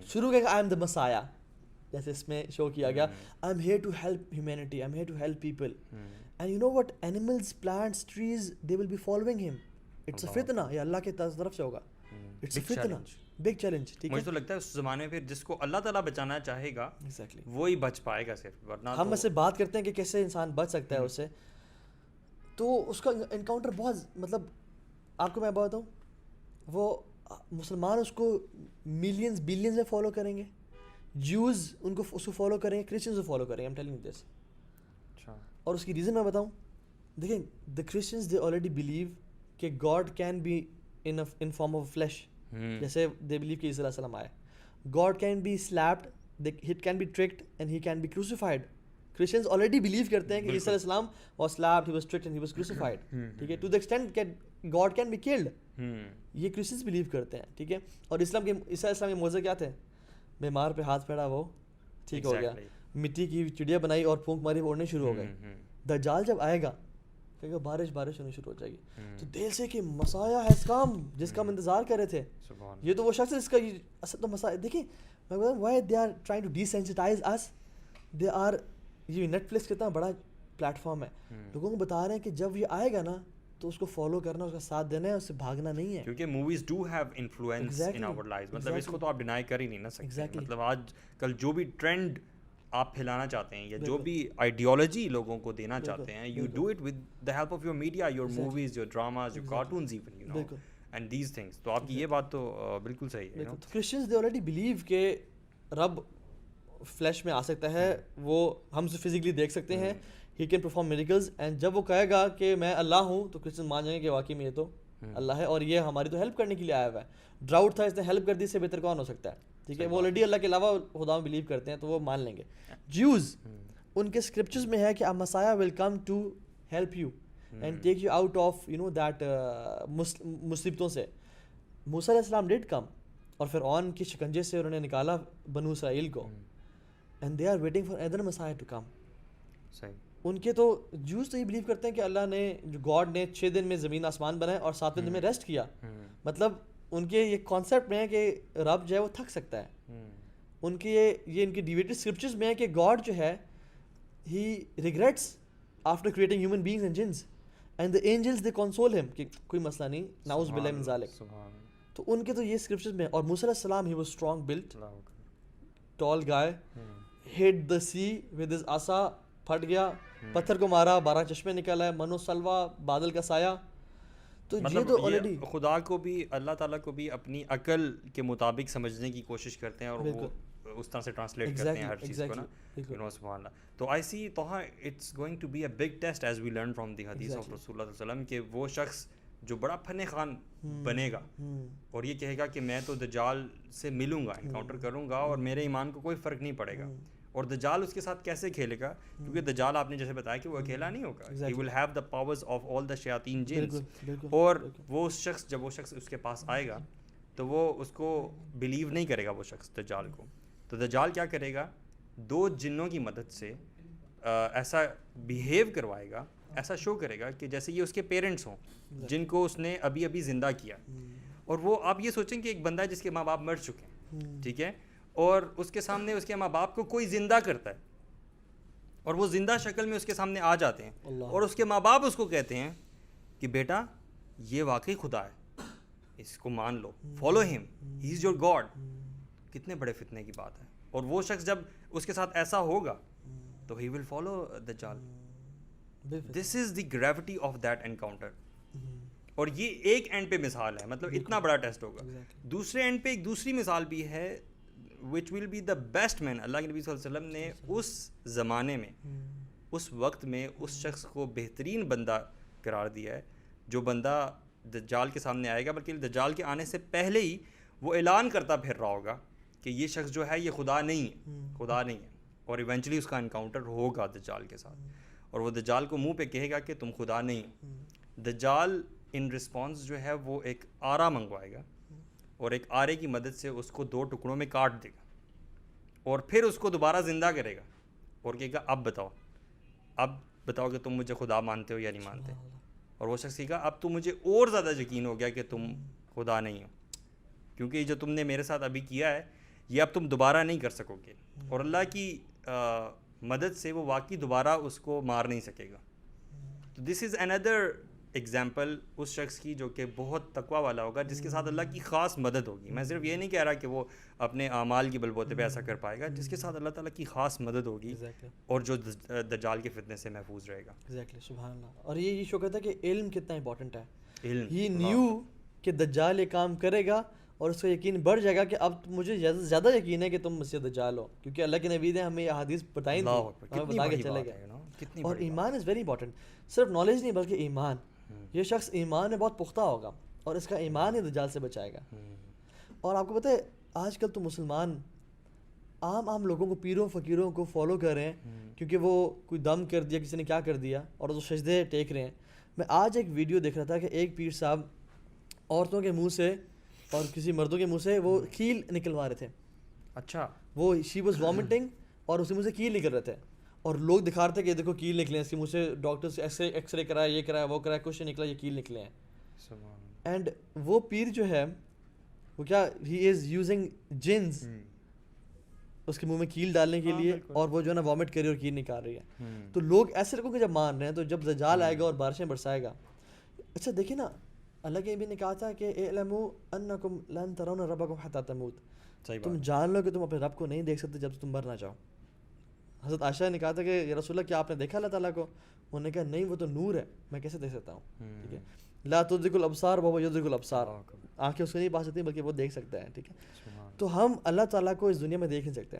شروع کہے گا آئی ایم دا مسایا, جیسے اس میں شو کیا گیا, I am here to help humanity, I am here to help people. And you know what, animals, plants, trees, they will be following him. It's a فتنہ, یہ اللہ کی طرف سے ہوگا. اٹس اے فتنہ, بگ چیلنج. ٹھیک ہے, مجھے تو لگتا ہے اس زمانے میں پھر جس کو اللہ تعالیٰ بچانا چاہے گا وہی بچ پائے گا صرف, ورنہ ہم اس سے بات کرتے ہیں کہ کیسے انسان بچ سکتا ہے اس سے. تو اس کا انکاؤنٹر بہت, مطلب آپ کو میں بتاؤں, وہ مسلمان اس کو ملینز بلینز میں فالو کریں گے, جوز ان کو اس کو فالو کریں گے, کرسچنز کو فالو کریں گے. I'm telling you this. اور اس کی ریزن میں بتاؤں, دیکھیں, the Christians they already believe کہ God can be in form of flesh, جیسے دے بلیو کہ عیسیٰ علیہ السلام آئے. God can be slapped, it can be tricked and he can be crucified. Christians already believe کرتے ہیں کہ عیسیٰ علیہ السلام was slapped, he was tricked and he was crucified. ٹھیک ہے, ٹو دا ایکسٹینٹ کہ گاڈ کین بی کلڈ, یہ Christians believe کرتے ہیں. ٹھیک ہے, اور اسلام کے عیسیٰ علیہ السلام کے معجزے کیا تھے, بیمار پہ ہاتھ پھیرا وہ ٹھیک ہو گیا, مٹی کی چڑیا بنائی اور پھونک ماری وہ اڑنے شروع ہو گئے. دجال جب آئے گا کہ بارش ہونی شروع ہو جائے گی, تو دل سے کہ مسایا ہیز کم, جس کا ہم انتظار کر رہے تھے, یہ تو وہ شخص ہے جس کا اصل تو مسایا. دیکھیں میں بتا ہوں, why they are trying to desensitise us, they are, یہ نیٹ فلکس کتنا بڑا پلیٹ فارم ہے, لوگوں کو بتا رہے ہیں کہ جب یہ آئے گا نا تو اس کو فالو کرنا, اس کا ساتھ دینا ہے, اس سے بھاگنا نہیں ہے. کیونکہ movies do have influence in our life, مطلب اس کو تو آپ ڈینائی کر ہی نہیں نہ سکتے. مطلب آج کل جو بھی ٹرینڈ آپ پھیلانا چاہتے ہیں یا جو بھی آئیڈیالوجی لوگوں کو دینا چاہتے ہیں, you do it with the help of your media, your movies, your dramas, your cartoons even, you know, and these things. تو آپ کی یہ بات تو بالکل صحیح ہے. کرسچنز دے آلریڈی بلیو کہ رب فلیش میں آ سکتا ہے, وہ ہم سے فزیکلی دیکھ سکتے ہیں, he can perform miracles. And جب وہ کہے گا کہ میں اللہ ہوں, تو کرسچن مان جائیں گے کہ واقعی میں یہ تو اللہ ہے اور یہ ہماری تو ہیلپ کرنے کے لیے آیا ہوا ہے. ڈراؤٹ تھا, اس نے ہیلپ کر دی, اس سے بہتر کون ہو سکتا ہے. ٹھیک ہے, وہ آلریڈی اللہ کے علاوہ خدا میں بلیو کرتے ہیں, تو وہ مان لیں گے. جیوز, ان کے اسکرپچرز میں ہے کہ Messiah will come to help you and take you out of you know that مصیبتوں سے. موسیٰ علیہ السلام ڈیڈ کم, اور فرعون کی شکنجے سے انہوں نے نکالا بنو اسرائیل کو, and they are waiting for other Messiah to come. ان کے تو جوز تو یہ بلیو کرتے ہیں کہ اللہ نے, جو گاڈ نے 6 دن میں زمین آسمان بنائے اور 7ویں دن میں ریسٹ کیا. مطلب ان کے یہ کانسیپٹ میں ہے کہ رب جو ہے وہ تھک سکتا ہے. ان کے یہ ان کے ڈیویٹڈ اسکرپچرز میں ہے کہ گاڈ جو ہے he regrets after creating human beings and jinns, and the angels they console him کہ کوئی مسئلہ نہیں, نعوذ باللہ من ذالک. تو ان کے تو یہ اسکرپچرز میں. اور موسیٰ علیہ السلام, he was strong built, tall guy, hit the sea with his عصا, پھٹ گیا, پتھر کو مارا, 12 چشمے نکل آئے, من و سلوا, بادل کا سایہ. تو یہ تو آلریڈی خدا کو بھی, اللہ تعالیٰ کو بھی اپنی عقل کے مطابق سمجھنے کی کوشش کرتے ہیں, اور وہ اس طرح سے ٹرانسلیٹ کرتے ہیں ہر چیز کو نا, یو نو, سبحان اللہ. تو I see though it's going to be a big test as we learn from the حدیث آف رسول اللہ صلی اللہ علیہ وسلم, کہ وہ شخص جو بڑا فن خان بنے گا اور یہ کہے گا کہ میں تو دجال سے ملوں گا, انکاؤنٹر کروں گا, اور میرے ایمان کو کوئی فرق نہیں پڑے گا. اور دجال اس کے ساتھ کیسے کھیلے گا, کیونکہ دجال آپ نے جیسے بتایا کہ وہ اکیلا نہیں ہوگا, he will have the powers of all the شیاطین جنس. اور وہ شخص, جب وہ شخص اس کے پاس آئے گا تو وہ اس کو بلیو نہیں کرے گا, وہ شخص دجال کو. تو دجال کیا کرے گا, 2 جنوں کی مدد سے ایسا بیہیو کروائے گا, ایسا شو کرے گا کہ جیسے یہ اس کے پیرنٹس ہوں جن کو اس نے ابھی ابھی زندہ کیا. اور وہ آپ یہ سوچیں کہ ایک بندہ ہے جس کے ماں باپ مر چکے ہیں, ٹھیک ہے, اور اس کے سامنے اس کے ماں باپ کو کوئی زندہ کرتا ہے, اور وہ زندہ شکل میں اس کے سامنے آ جاتے ہیں, اور اس کے ماں باپ اس کو کہتے ہیں کہ بیٹا یہ واقعی خدا ہے, اس کو مان لو, فالو ہم, ہی از یور گاڈ. کتنے بڑے فتنے کی بات ہے. اور وہ شخص جب اس کے ساتھ ایسا ہوگا تو ہی ول فالو دجال. دس از دی گریوٹی آف دیٹ انکاؤنٹر. اور یہ ایک اینڈ پہ مثال ہے, مطلب اتنا بڑا ٹیسٹ ہوگا. دوسرے اینڈ پہ ایک دوسری مثال بھی ہے وچ ول بی دا بیسٹ مین. اللہ کے نبی صلی اللہ علیہ وسلم نے اس زمانے میں, اس وقت میں اس شخص کو بہترین بندہ قرار دیا ہے, جو بندہ دجال کے سامنے آئے گا, بلکہ دجال کے آنے سے پہلے ہی وہ اعلان کرتا پھر رہا ہوگا کہ یہ شخص جو ہے یہ خدا نہیں ہے, خدا نہیں ہے, اور ایونچولی اس کا انکاؤنٹر ہوگا دجال کے ساتھ, اور وہ دجال کو منہ پہ کہے گا کہ تم خدا نہیں ہو. دجال ان رسپانس جو ہے وہ ایک آرا منگوائے گا, اور ایک آرے کی مدد سے اس کو 2 ٹکڑوں میں کاٹ دے گا, اور پھر اس کو دوبارہ زندہ کرے گا اور کہے گا اب بتاؤ کہ تم مجھے خدا مانتے ہو یا نہیں مانتے. اور وہ شخص کہے گا اب تو مجھے اور زیادہ یقین ہو گیا کہ تم خدا نہیں ہو, کیونکہ جو تم نے میرے ساتھ ابھی کیا ہے یہ اب تم دوبارہ نہیں کر سکو گے, اور اللہ کی مدد سے وہ واقعی دوبارہ اس کو مار نہیں سکے گا. تو دس از اندر ایگزامپل اس شخص کی جو کہ بہت تقویٰ والا ہوگا, جس کے ساتھ اللہ کی خاص مدد ہوگی. میں صرف یہ نہیں کہہ رہا کہ وہ اپنے اعمال کی بلبوتے پہ ایسا کر پائے گا, جس کے ساتھ اللہ تعالیٰ کی خاص مدد ہوگی, اور جو دجال کے فتنے سے محفوظ رہے گا. سبحان اللہ. اور یہ شو کہتا ہے کہ علم کتنا امپورٹنٹ ہے. علم یہ نیو کہ دجال یہ کام کرے گا, اور اس کا یقین بڑھ جائے گا کہ اب مجھے زیادہ یقین ہے کہ تم مسیح دجال ہو, کیونکہ اللہ کے نبی نے ہمیں یہ احادیث بتائی تھی, ہمیں بتا کے چلے گئے. اور ایمان از ویری امپورٹنٹ. صرف نالج نہیں بلکہ ایمان. یہ شخص ایمان میں بہت پختہ ہوگا, اور اس کا ایمان ہی دجال سے بچائے گا. اور آپ کو پتہ ہے آج کل تو مسلمان عام لوگوں کو, پیروں فقیروں کو فالو کر رہے ہیں, کیونکہ وہ کوئی دم کر دیا, کسی نے کیا کر دیا, اور وہ سجدے ٹیک رہے ہیں. میں آج ایک ویڈیو دیکھ رہا تھا کہ ایک پیر صاحب عورتوں کے منہ سے اور کسی مردوں کے منہ سے وہ کیل نکلوا رہے تھے. اچھا, وہ شی واز وامٹنگ اور اس کے منہ سے کیل نکل رہے تھے, اور لوگ دکھا رہے تھے کہ دیکھو کیل نکلے ہیں اس کے منہ سے, ڈاکٹر سے ایکس رے کرایا, یہ کرایا, وہ کرایا, کچھ نہیں نکلا, یہ کیل نکلے ہیں. اینڈ وہ پیر جو ہے وہ کیا, ہی از یوزنگ جنز اس کے منہ میں کیل ڈالنے کے لیے, اور وہ جو ہے نا وامٹ کر رہی ہے اور کیل نکال رہی ہے. تو لوگ ایسے لوگوں کو جب مان رہے ہیں, تو جب دجال آئے گا اور بارشیں برسائے گا. اچھا دیکھیں نا, اللہ کے نبی نے کہا تھا کہ اعلموا انکم لن ترون ربکم حتی تموت, تم جان لو کہ تم اپنے رب کو نہیں دیکھ سکتے جب تم مر نہ جاؤ. حضرت عائشہ نے کہا تھا کہ یا رسول اللہ کیا آپ نے دیکھا اللہ تعالیٰ کو؟ انہوں نے کہا نہیں, وہ تو نور ہے, میں کیسے دیکھ سکتا ہوں. ٹھیک ہے, لا تدرک الابصار وهو یدرک الابصار, آنکھیں اس کو نہیں پا سکتی بلکہ وہ دیکھ سکتا ہے. ٹھیک ہے, تو ہم اللہ تعالیٰ کو اس دنیا میں دیکھ نہیں سکتے.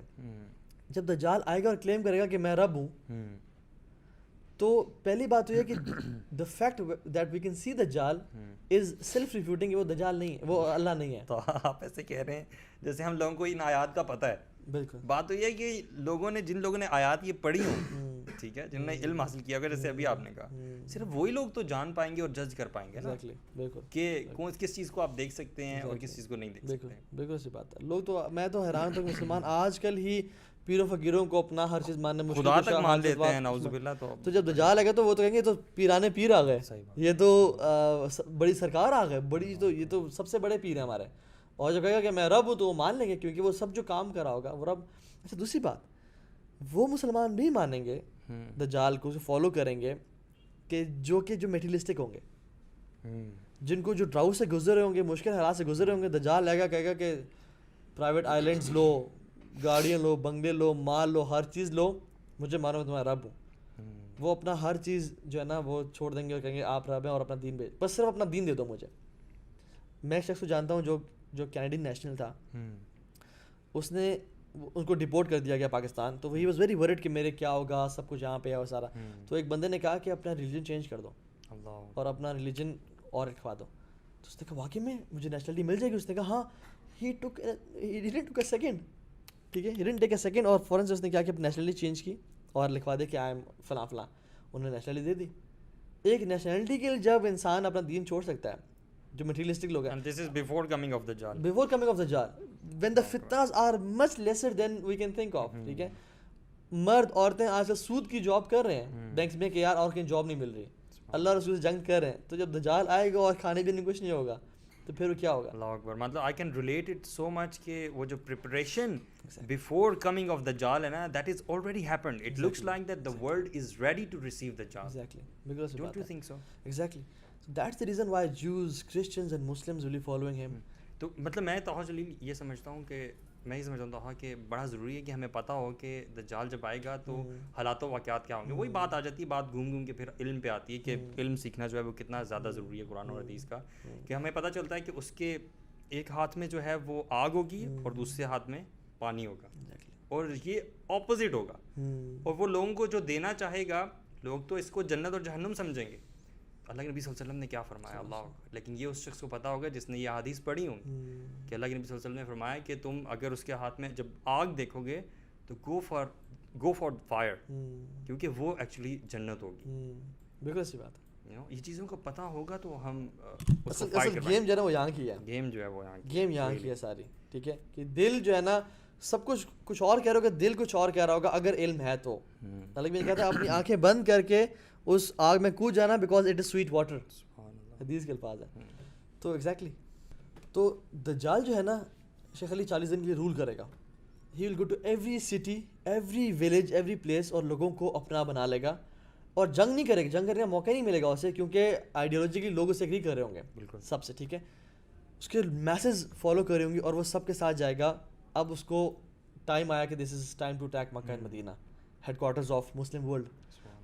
جب دجال آئے گا اور کلیم کرے گا کہ میں رب ہوں, تو پہلی بات تو یہ کہ the fact that we can see دجال از سیلف ریفیوٹنگ, وہ دجال نہیں ہے, وہ اللہ نہیں ہے. تو آپ ایسے کہہ رہے ہیں جیسے ہم لوگوں کو ان آیات کا پتہ ہے. بالکل, بات تو یہ ہے کہ جن لوگوں نے آیات یہ پڑھی ہوں, ٹھیک ہے, جنہوں نے علم حاصل کیا ہوگا, جیسے ابھی آپ نے کہا, صرف وہی لوگ تو جان پائیں گے اور جج کر پائیں گے نا کہ کس چیز کو آپ دیکھ سکتے ہیں اور کس چیز کو نہیں دیکھ سکتے. بالکل سی بات ہے. لوگ تو, میں تو حیران تک مسلمان آج کل ہی پیروں فقیروں کو اپنا ہر چیز ماننے میں خدا تک مان لیتے ہیں, نعوذ باللہ. تو جب دجال آ گیا تو وہ تو کہیں گے تو پیرانے پیر آ گئے, یہ تو بڑی سرکار آ گئے, بڑی, تو یہ تو سب سے بڑے پیر ہیں ہمارے. اور جب کہے گا کہ میں رب ہوں تو وہ مان لیں گے, کیونکہ وہ سب جو کام کرا ہوگا وہ رب. اچھا دوسری بات, وہ مسلمان بھی مانیں گے دجال کو, فالو کریں گے, کہ جو میٹیریلسٹک ہوں گے, جن کو جو ڈراؤ سے گزرے ہوں گے, مشکل حالات سے گزرے ہوں گے. دجال آئے گا کہے گا کہ پرائیویٹ آئیلینڈز لو, گاڑیاں لو, بنگلے لو, مال لو, ہر چیز لو, مجھے مانو میں تمہارا رب ہوں. وہ اپنا ہر چیز جو ہے نا وہ چھوڑ دیں گے اور کہیں گے آپ رب ہیں اور اپنا دین بس صرف اپنا دین دے دو مجھے. میں ایک شخص کو جانتا ہوں جو کینیڈین نیشنل تھا, اس نے ان کو ڈپورٹ کر دیا گیا پاکستان, تو ہی واز ویری ورڈ کہ میرے کیا ہوگا, سب کچھ یہاں پہ ہے اور سارا. تو ایک بندے نے کہا کہ اپنا ریلیجن چینج کر دو اور اپنا ریلیجن اور رکھوا دو. تو اس نے کہا واقعی میں مجھے نیشنلٹی مل جائے گی؟ اس نے کہا ہاں. ہی ٹک اے سیکنڈ, ٹھیک ہے, he didn't take a second, اور فوراً سے اس نے کیا کہ نیشنلٹی چینج کی اور لکھوا دے کہ آئی ایم فلاں فلاں. انہوں نے نیشنلٹی دے دی. ایک نیشنلٹی کے لیے جب انسان اپنا دین چھوڑ سکتا ہے, جو مٹیریلسٹک لوگ ہیں, and this is before coming of Dajjal, when the fitnas are much lesser than we can think of. ٹھیک ہے, مرد عورتیں آج کل سود کی جاب کر رہے ہیں بینکس میں کہ یار اور کہیں جاب نہیں مل رہی, اللہ رسول سے جنگ کر رہے ہیں. تو جب دجال آئے گا اور کھانے پینے کچھ نہیں ہوگا تو پھر کیا ہوگا؟ اللہ اکبر. مطلب I can relate it so much کہ وہ جو پریپریشن بفور کمنگ آف دجال ہے نا, that is already happened. It looks like that the world is ready to receive Dajjal. Exactly. Don't you think so? Exactly. So that's the reason why Jews, Christians and Muslims will be following him. تو مطلب میں توحید جلیل یہ سمجھتا ہوں کہ میں یہ سمجھتا ہوں کہ بڑا ضروری ہے کہ ہمیں پتہ ہو کہ دجال جب آئے گا تو حالات و واقعات کیا ہوں گے. وہی بات آ جاتی ہے, بات گھوم گھوم کے پھر علم پہ آتی ہے کہ علم سیکھنا جو ہے وہ کتنا زیادہ ضروری ہے قرآن اور حدیث کا, کہ ہمیں پتہ چلتا ہے کہ اس کے ایک ہاتھ میں جو ہے وہ آگ ہوگی اور دوسرے ہاتھ میں پانی ہوگا, اور یہ اپوزٹ ہوگا, اور وہ لوگوں کو جو دینا چاہے گا, لوگ تو اس کو جنت اور جہنم سمجھیں گے. اللہ کے نبی صلی اللہ علیہ وسلم نے کیا فرمایا, اللہ, لیکن یہ اس شخص کو پتہ ہوگا جس نے یہ حدیث پڑھی ہوں کہ اللہ کے نبی صلی اللہ علیہ وسلم نے فرمایا کہ تم اگر اس کے ہاتھ میں جب آگ دیکھو گے تو گو فار فائر, کیونکہ وہ ایکچولی جنت ہوگی. بالکل اچھی بات ہے. یہ چیزوں کو پتہ ہوگا تو ہم اصل گیم جو ہے نا وہ یہاں کی ہے, گیم جو ہے وہ گیم یہاں کی ہے ساری, ٹھیک ہے, کہ دل جو ہے نا سب کچھ اور کہہ رہا ہوگا, دل کچھ اور کہہ رہا ہوگا اگر علم ہے تو. اللہ بھی کہتا ہے اپنی آنکھیں بند کر کے اس آگ میں کود جانا, because it is sweet water, حدیث کے الفاظ ہیں. تو ایگزیکٹلی, تو دجال جو ہے نا شیخ علی 40 دن کے لیے رول کرے گا. He will go to every city, every village, every place, اور لوگوں کو اپنا بنا لے گا, اور جنگ نہیں کرے گا, جنگ کرنے کا موقع نہیں ملے گا اسے, کیونکہ آئیڈیالوجیکلی لوگ اسے ایگری کر رہے ہوں گے بالکل سب سے, ٹھیک ہے. اس کے میسز فالو کر رہی ہوں گی اور وہ سب کے ساتھ جائے گا. اب اس کو ٹائم آیا کہ this is time to attack Mecca and Medina, headquarters of Muslim world.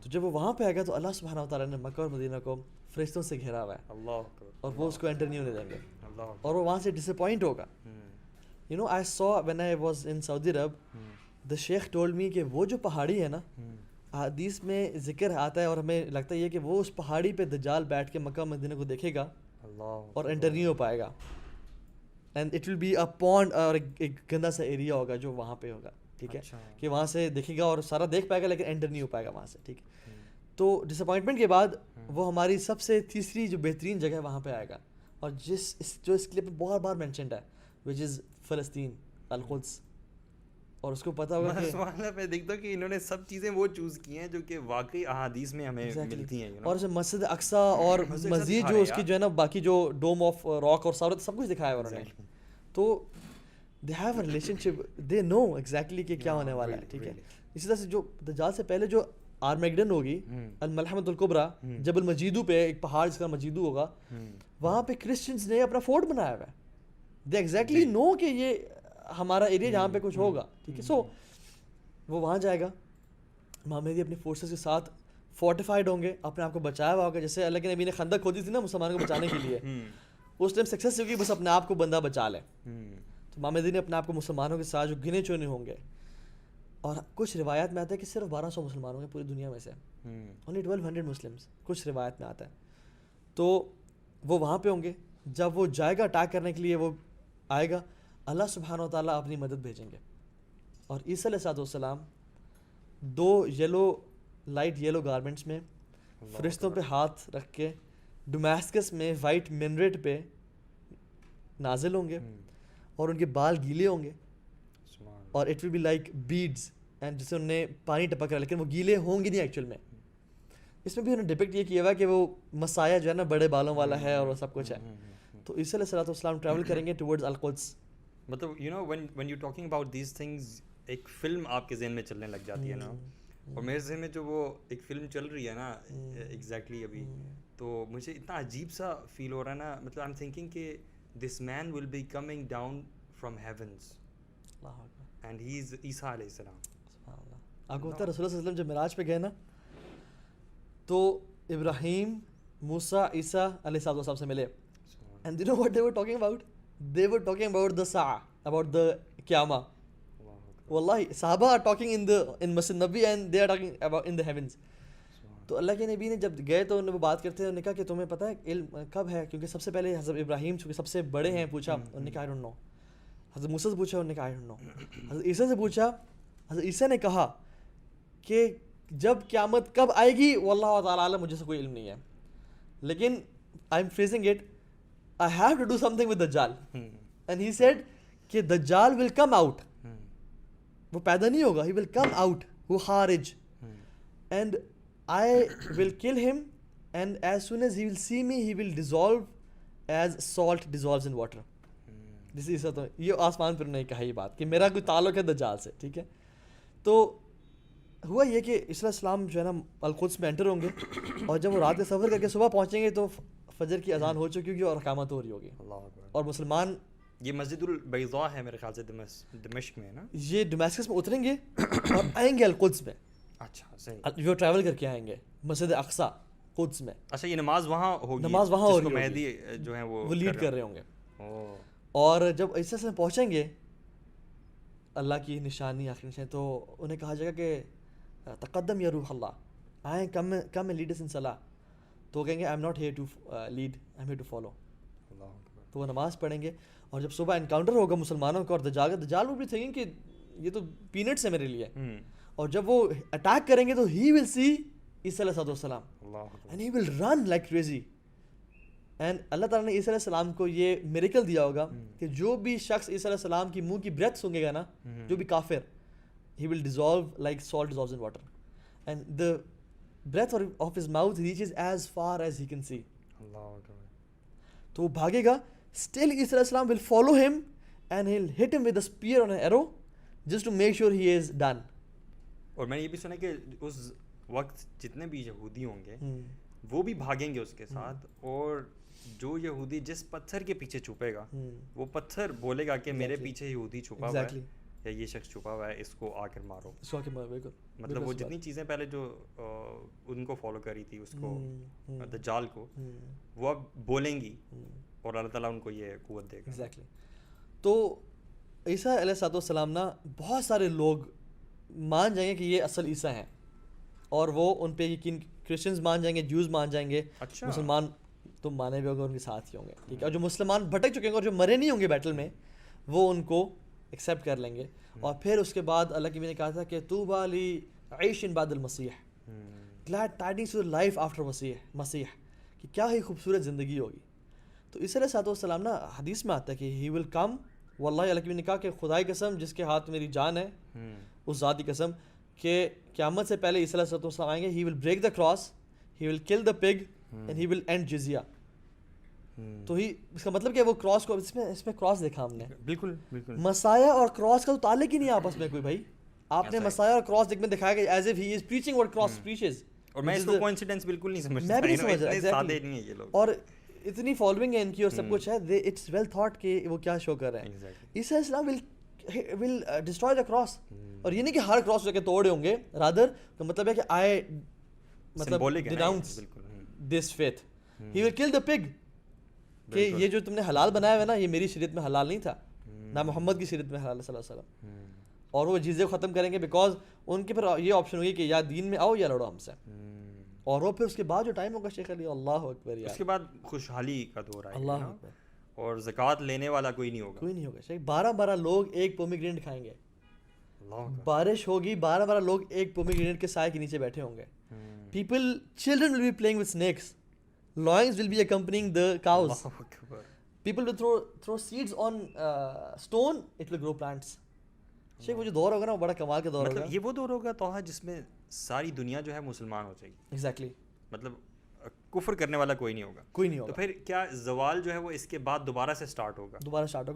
تو جب وہ وہاں پہ آئے گا تو اللہ سبحانہ و تعالیٰ نے مکہ اور مدینہ کو فرشتوں سے گھیرا ہوا ہے, اور وہ اس کو انٹر نہیں ہونے دیں گے, اور وہ وہاں سے ڈس اپوائنٹ ہوگا. You know I saw when I was in Saudi Arab, the sheikh told می کہ وہ جو پہاڑی ہے نا, حدیث میں ذکر آتا ہے اور ہمیں لگتا ہے کہ وہ اس پہاڑی پہ دجال بیٹھ کے مکہ مدینہ کو دیکھے گا اور انٹر نہیں ہو پائے گا, and it will be a pond, اور ایک گندا سا ایریا ہوگا جو وہاں پہ ہوگا, ٹھیک ہے, کہ وہاں سے دیکھے گا اور سارا دیکھ پائے گا لیکن انٹر نہیں ہو پائے گا وہاں سے, ٹھیک ہے. تو ڈس اپوائنٹمنٹ کے بعد وہ ہماری سب سے تیسری جو بہترین جگہ وہاں پہ آئے گا, اور جو اس کلپ میں بہت بار مینشنڈ ہے, وچ از فلسطین, القدس. اور اس کو پتہ ہوگا کہ سبحان اللہ, میں دیکھتا ہوں کہ انہوں نے سب چیزیں وہ چوز کی ہیں جو کہ واقعی احادیث میں ہمیں ملتی ہیں, اور اسے مسجد اقصیٰ اور مزید جو اس کی جو ہے نا باقی جو ڈوم آف راک اور سب کچھ دکھایا ہے انہوں نے. تو they have a relationship, they know exactly کہ کیا ہونے والا ہے, ٹھیک ہے. اسی طرح سے جو دجال سے پہلے جو آرمیگڈن ہوگی, الملحمۃ الکبریٰ, جبل مجیدو پہ ایک پہاڑ جس کا مجیدو ہوگا, وہاں پہ کرسچنس نے اپنا فورٹ بنایا ہوا ہے. دے ایگزیکٹلی نو کہ یہ ہمارا ایریا جہاں پہ کچھ ہوگا, ٹھیک ہے. سو وہ وہاں جائے گا, مہدی اپنی فورسز کے ساتھ فورٹیفائڈ ہوں گے, اپنے آپ کو بچایا ہوا ہوگا, جیسے اللہ کے نبی نے خندق کھودی تھی نا مسلمانوں کو بچانے کے لیے, اس ٹائم سکسیس ہوگی, بس اپنے آپ کو بندہ بچا لے. تو مہدی نے اپنے آپ کو مسلمانوں کے ساتھ جو گنے چونے ہوں گے, اور کچھ روایات میں آتا ہے کہ صرف 1200 مسلمان ہوں گے پوری دنیا میں سے, اونلی 1200 مسلمس, کچھ روایت میں آتا ہے. تو وہ وہاں پہ ہوں گے, جب وہ جائے گا اٹیک کرنے کے لیے, وہ آئے گا, اللہ سبحانہ و تعالیٰ اپنی مدد بھیجیں گے, اور عیسیٰ علیہ السلام 2 لائٹ یلو گارمنٹس میں فرشتوں پہ ہاتھ رکھ کے ڈومیسکس میں وائٹ منریٹ پہ نازل ہوں گے, اور ان کے بال گیلے ہوں گے, اور it will be like beds, and جسے انہوں نے پانی ٹپک رہا, لیکن وہ گیلے ہوں گے نہیں ایکچوئل میں. اس میں بھی انہوں نے ڈپکٹ یہ کیا ہوا کہ وہ مسایہ جو ہے نا بڑے بالوں والا ہے, اور وہ سب کچھ ہے. تو عیسیٰ علیہ السلام ٹریول کریں گے ٹورڈز القدس. مطلب you know when you talking about these things, ایک فلم آپ کے ذہن میں چلنے لگ جاتی ہے نا, اور میرے ذہن میں جو وہ ایک فلم چل رہی ہے نا ایگزیکٹلی ابھی, تو مجھے اتنا عجیب سا فیل ہو رہا ہے نا. مطلب آئی ایم تھنکنگ کہ this man will be coming down from heavens, and he is Isa علیہ السلام. آپ کو پتہ ہے رسول اللہ صلی اللہ علیہ وسلم جب معراج پہ گئے نا, تو ابراہیم, موسیٰ, عیسیٰ علیہ السلام سے ملے, and you know what they were talking about? They were talking about the Sa'a, about the Qiyamah. Wallahi, Sahaba are talking in Masjid Nabi, and they are talking about in the heavens. تو اللہ کے نبی نے جب گئے تو انہوں نے بات کرتے ہیں, انہوں نے کہا کہ تمہیں پتہ ہے علم کب ہے, کیونکہ سب سے پہلے حضرت ابراہیم چونکہ سب سے بڑے ہیں پوچھا, انہوں نے کہا I don't know. حضرت موسیٰ سے پوچھا, انہوں نے کہا I don't know. حضرت عیسیٰ سے پوچھا, حضرت عیسیٰ نے کہا کہ جب قیامت کب آئے گی واللہ تعالیٰ عالم, مجھے سے کوئی علم نہیں ہے, لیکن I am phrasing it, I have to do something with Dajjal. And he said کہ Dajjal will come out. وہ پیدا نہیں ہوگا, he will come out, وہ خارج, and I will kill him, and as soon as he will see me he will dissolve as salt dissolves in water. This is تو یہ آسمان پر نہیں کہا یہ بات کہ میرا کوئی تعلق ہے دجال سے, ٹھیک ہے. تو ہوا یہ کہ عیسیٰ علیہ السلام جو ہے نا القدس میں انٹر ہوں گے, اور جب وہ رات کا سفر کر کے صبح پہنچیں گے تو فجر کی اذان ہو چکی ہوگی اور اقامت ہو رہی ہوگی, اور مسلمان یہ مسجد البیضاء ہے میرے خیال سے دمشق میں ہے نا. یہ ڈمیسکس میں اتریں گے اور آئیں گے القدس میں. اچھا صحیح. وہ ٹریول کر کے آئیں گے مسجد اقصیٰ قدس میں. اچھا یہ نماز وہاں ہوگی, نماز وہاں جس ہوگی, کو مہدی جو ہیں وہ لیڈ کر رہے ہوں گے. اوہ. اور جب عیسیٰ سے پہنچیں گے اللہ کی نشانی آخری نشانی, تو انہیں کہا جائے گا کہ تقدم یا روح اللہ, آئیں کم اینڈ لیڈ اس ان صلاح. تو وہ کہیں گے I am not here to lead, I am here to follow. تو وہ نماز پڑھیں گے, اور جب صبح انکاؤنٹر ہوگا مسلمانوں کا اور دجال وہ بھی تھنکنگ کہ یہ تو پینٹس ہے میرے لیے, اور جب وہ اٹیک کریں گے تو ہی ول سی عیسیٰ علیہ السلام and he will run like crazy. And Allah تعالیٰ نے عیسیٰ علیہ السلام کو یہ میریکل دیا ہوگا کہ جو بھی شخص عیسیٰ علیہ السلام کی منہ کی بریتھ سونگے گا نا, جو بھی کافر, he will dissolve like salt dissolves in water, and the breath of his mouth reaches as far as he can see. تو وہ بھاگے گا, still عیسیٰ علیہ السلام will follow him and he'll hit him with a spear on an arrow just to make sure he is done. اور میں نے یہ بھی سنا کہ اس وقت جتنے بھی یہودی ہوں گے وہ بھی بھاگیں گے اس کے ساتھ, اور جو یہودی جس پتھر کے پیچھے چھپے گا وہ پتھر بولے گا کہ میرے پیچھے یہودی چھپا ہوا ہے یا یہ شخص چھپا ہوا ہے, اس کو آ کر مارو. مطلب وہ جتنی چیزیں پہلے جو ان کو فالو کری تھی, اس کو دجال کو, وہ اب بولیں گی اور اللہ تعالیٰ ان کو یہ قوت دے گا. ایگزیکٹلی. تو عیسیٰ علیہ السلام نا بہت سارے لوگ مان جائیں گے کہ یہ اصل عیسیٰ ہیں, اور وہ ان پہ یقین, کرسچنز مان جائیں گے, جوز مان جائیں گے, مسلمان تو مانے بھی ہوں گے, ان کے ساتھ ہی ہوں گے, ٹھیک ہے. اور جو مسلمان بھٹک چکے ہیں اور جو مرے نہیں ہوں گے بیٹل میں, وہ ان کو ایکسیپٹ کر لیں گے. اور پھر اس کے بعد اللہ کی بھی نے کہا تھا کہ طوبیٰ لعیش بعد المسیح, glad tidings to life after مسیح, کہ کیا ہی خوبصورت زندگی ہوگی. تو عیسیٰ علیہ السلام نا حدیث میں آتا ہے کہ ہی ول کم, واللہ اللہ کی بھی نے کہا کہ خدائی قسم جس کے ہاتھ میری جان ہے, اس ذات کی قسم, کہ قیامت سے پہلے عیسیٰ علیہ السلام آئیں گے. ہی ول بریک دا کراس, ہی ول کل دا پگ, اینڈ ہی ول اینڈ جزیہ. تو ہی اس کا مطلب کہ وہ کراس کو, اس میں کراس دیکھا ہم نے, بالکل بالکل. مسایہ اور کراس کا تو تعلق ہی نہیں آپس میں کوئی بھائی. آپ نے مسایہ اور کراس دیکھ میں دکھایا کہ as if he is preaching what cross preaches. اور میں اس کو کوئنسیڈنس بالکل نہیں سمجھتا, میں بھی نہیں سمجھ رہا, سادے نہیں ہیں یہ لوگ, اور اتنی فالوئنگ ہے ان کی اور سب کچھ ہے, اٹس ویل تھاٹ کہ وہ کیا شو کر رہے ہیں. عیسیٰ علیہ السلام ول ڈسٹرائے دا کراس. اور یہ نہیں کہ ہر کراس جا کے توڑے ہوں گے, رادر کا مطلب ہے کہ آئی مطلب ڈیناؤنس دس فیتھ. ہی ول کل دا پگ, کہ یہ جو تم نے حلال بنایا ہے نا, یہ میری شریعت میں حلال نہیں تھا, نہ محمد کی شریعت میں حلال صلی اللہ علیہ وسلم. اور وہ چیزیں ختم کریں گے بیکاز ان کے پھر یہ آپشن ہوگی کہ یا دین میں آؤ یا لڑو ہم سے. اور وہ پھر اس کے بعد جو ٹائم ہوگا شیخ علی, اللہ اکبر, اس کے بعد خوشحالی کا دور آئے گا, اللہ اکبر, اور زکوٰۃ لینے والا کوئی نہیں ہوگا, کوئی نہیں ہوگا شیخ. 12 لوگ ایک پومیگرینٹ کھائیں گے, بارش ہوگی, 12 لوگ ایک پومیگرینٹ کے سائے کے نیچے بیٹھے ہوں گے. Children will be playing with snakes, lions will be accompanying the cows, people will throw seeds on stone, it will grow plants. شیخ وہ جو دور ہوگا نا وہ بڑا کمال کا دور ہوگا. مطلب یہ وہ دور ہوگا توحا جس میں ساری دنیا جو ہے مسلمان ہو جائے گی. ایگزیکٹلی. مطلب کفر کرنے والا کوئی نہیں ہوگا, کوئی نہیں ہوگا. تو پھر کیا زوال جو ہے وہ اس کے بعد دوبارہ سے سٹارٹ ہوگا,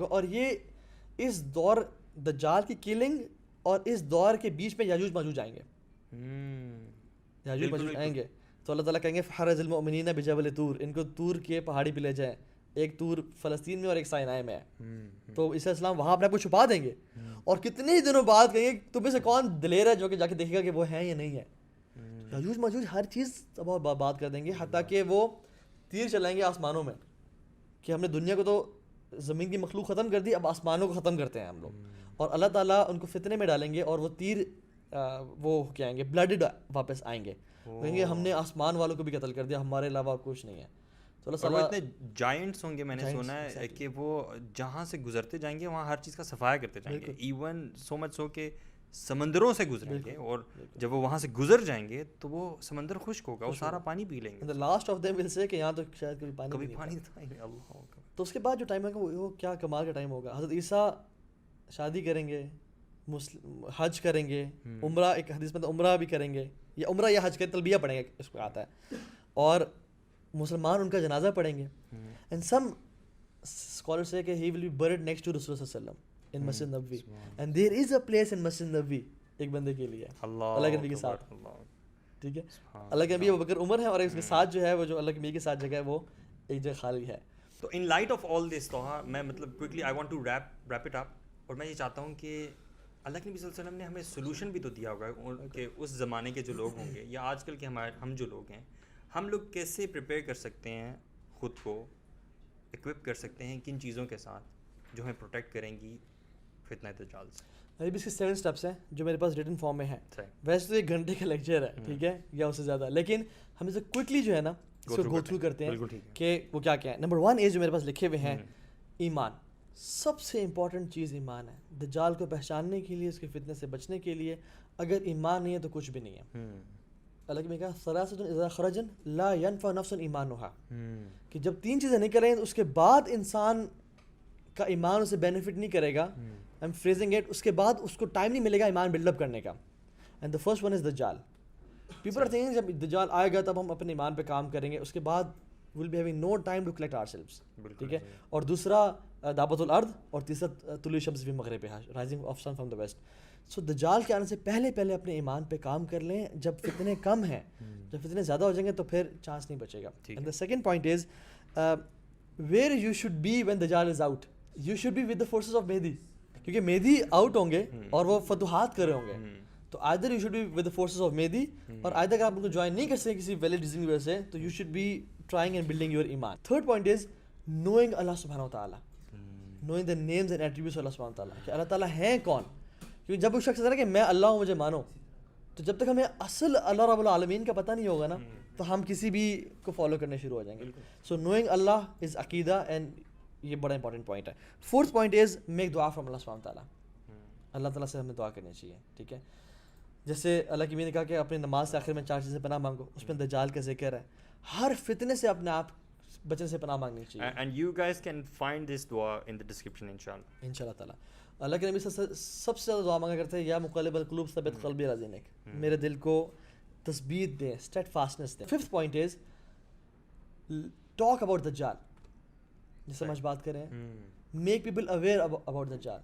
اور یہ اس دور دجال کی کلنگ اور اس دور کے بیچ میں یاجوج ماجوج آئیں گے. یاجوج ماجوج آئیں گے تو اللہ تعالیٰ کہیں گے فحرز المؤمنین بجبل طور, ان کو طور کے پہاڑی پہ لے جائیں. ایک طور فلسطین میں اور ایک سینائی میں ہے. تو عیسیٰ السلام وہاں اپنے آپ کو چھپا دیں گے, اور کتنے ہی دنوں بعد کہیں گے تم میں سے کون دلیر ہے جو کہ جا کے دیکھے گا کہ وہ ہیں یا نہیں ہے. یاجوج ماجوج ہر چیز بات کر دیں گے, حتیٰ کہ وہ تیر چلائیں گے آسمانوں میں کہ ہم نے دنیا کو تو زمین کی مخلوق ختم کر دی, اب آسمانوں کو ختم کرتے ہیں ہم لوگ. اور اللہ تعالیٰ ان کو فتنے میں ڈالیں گے, اور وہ تیر وہ کیا آئیں گے, بلڈڈ واپس آئیں گے, کہیں گے ہم نے آسمان والوں کو بھی قتل کر دیا, ہمارے علاوہ کچھ نہیں ہے. اور وہ اتنے جائنٹس ہوں گے, میں نے سنا ہے کہ وہ جہاں سے گزرتے جائیں گے وہاں ہر چیز کا صفایا کرتے جائیں گے, ایون سو مچ سو کہ سمندروں سے گزریں گے, اور جب وہ وہاں سے گزر جائیں گے تو وہ سمندر خشک ہوگا, وہ سارا پانی پی لیں گے. لاسٹ آف دیم ول سے کہ یہاں تو شاید کبھی پانی تھا. اللہ. تو اس کے بعد جو ٹائم ہوگا وہ کیا کمال کا ٹائم ہوگا. حضرت عیسیٰ شادی کریں گے, حج کریں گے, عمرہ, ایک حدیث میں عمرہ بھی کریں گے, یا عمرہ یا حج کے تلبیہ پڑھیں گے, اس کو آتا ہے, اور مسلمان ان کا جنازہ پڑھیں گے. اینڈ سم اسکالرز سے کہ he will be buried next to رسول صلی اللہ علیہ وسلم ان Masjid Nabawi, and there is a place in Masjid Nabawi ایک بندے کے لیے, اللہ کے نبی کے ساتھ. ٹھیک ہے, اللہ کے نبی ابوبکر عمر ہے, اور اس کے ساتھ جو ہے وہ جو اللہ کے نبی کے ساتھ جگہ ہے وہ ایک جگہ خالی ہے. تو ان لائٹ آف آل دس توہا میں مطلب quickly I want to wrap it up, اور میں یہ چاہتا ہوں کہ اللہ کے نبی صلی اللہ علیہ وسلم نے ہمیں سولوشن بھی تو دیا ہوگا کہ اس زمانے کے جو لوگ ہوں گے یا آج کل کے ہم جو لوگ ہیں, ہم لوگ کیسے پریپیئر کر سکتے ہیں, خود کو اکوپ کر سکتے ہیں کن چیزوں کے ساتھ جو ہمیں پروٹیکٹ کریں گی فتنہ دجال سے. میرے بھی اس کے 7 اسٹیپس ہیں جو میرے پاس ریٹن فارم میں ہیں. ویسے تو 1 گھنٹے کا لیکچر ہے, ٹھیک ہے, یا اس سے زیادہ, لیکن ہم اسے کوئکلی جو ہے نا اس کو گو تھرو کرتے ہیں کہ وہ کیا کیا ہے. نمبر 1 جو میرے پاس لکھے ہوئے ہیں, ایمان. سب سے امپورٹنٹ چیز ایمان ہے. دجال کو پہچاننے کے لیے, اس کے فتنے سے بچنے کے لیے اگر ایمان نہیں ہے تو کچھ بھی نہیں ہے. اللہ نے کہا ثلاثۃ اذا خرجن لا ينفع نفسا ایمانھا, کہ جب 3 چیزیں نکلیں تو اس کے بعد انسان کا ایمان اسے بینیفٹ نہیں کرے گا. آئی ایم فریزنگ اٹ, اس کے بعد اس کو ٹائم نہیں ملے گا ایمان بلڈ اپ کرنے کا. And the first one is Dajjal. People are thinking جب دجال آئے گا تب ہم اپنے ایمان پہ کام کریں گے, اس کے بعد will be having no time to collect ourselves, ٹھیک ہے. اور دوسرا دعوت الارض, اور تیسرا طلوع شمس فی مغربہا, rising of sun from the west. So Dajjal کے آنے سے پہلے اپنے ایمان پہ کام کر لیں. جب فتنے کم ہیں, جب فتنے زیادہ ہو جائیں گے تو پھر چانس نہیں بچے گا. And the second point is where you should be when Dajjal is out. You should be with the forces of Mahdi, کیونکہ مہدی آؤٹ ہوں گے اور وہ فتوحات کر رہے ہوں گے. تو either you should be with the forces of Mahdi, اور آئدر اگر آپ ان کو جوائن نہیں کر سکیں کسی ویلڈ ریزن کی وجہ سے, تو you should be trying and building your ایمان. Third point is knowing Allah سبحانہ و تعالیٰ, knowing the names and attributes of Allah سبحانہ و تعالیٰ, کہ اللہ تعالیٰ ہیں کون. کیونکہ جب وہ شخص کہتا ہے کہ میں اللہ ہوں مجھے مانو, تو جب تک ہمیں اصل اللہ رب العالمین کا پتہ نہیں ہوگا نا, تو ہم کسی بھی کو فالو کرنے شروع ہو جائیں گے. سو نوئنگ اللہ از عقیدہ, اینڈ یہ بڑا امپورٹنٹ پوائنٹ ہے. فورتھ پوائنٹ از میک دعا فرام اللہ سبحانہ تعالیٰ. اللہ تعالیٰ سے ہمیں دعا کرنی چاہیے, ٹھیک ہے. جیسے اللہ کی نے کہا کہ اپنی نماز سے آخر میں 4 چیزیں پناہ مانگو, اس میں دجال کا ذکر ہے. ہر فتنے سے اپنے آپ بچنے سے پناہ مانگنی چاہیے. And you guys can find this دعا ان دی ڈسکرپشن انشاءاللہ تعالیٰ. اللہ کے نبی سب سے زیادہ دعا مانگا کرتے ہیں, یا مقلب القلوب ثبت قلبی علی دینک, میرے دل کو تثبیت دیں, اسٹیڈ فاسٹنس دیں. Fifth point is talk about دجال, جس سے ہم آج بات کریں, میک پیپل اویئر اباؤٹ دجال.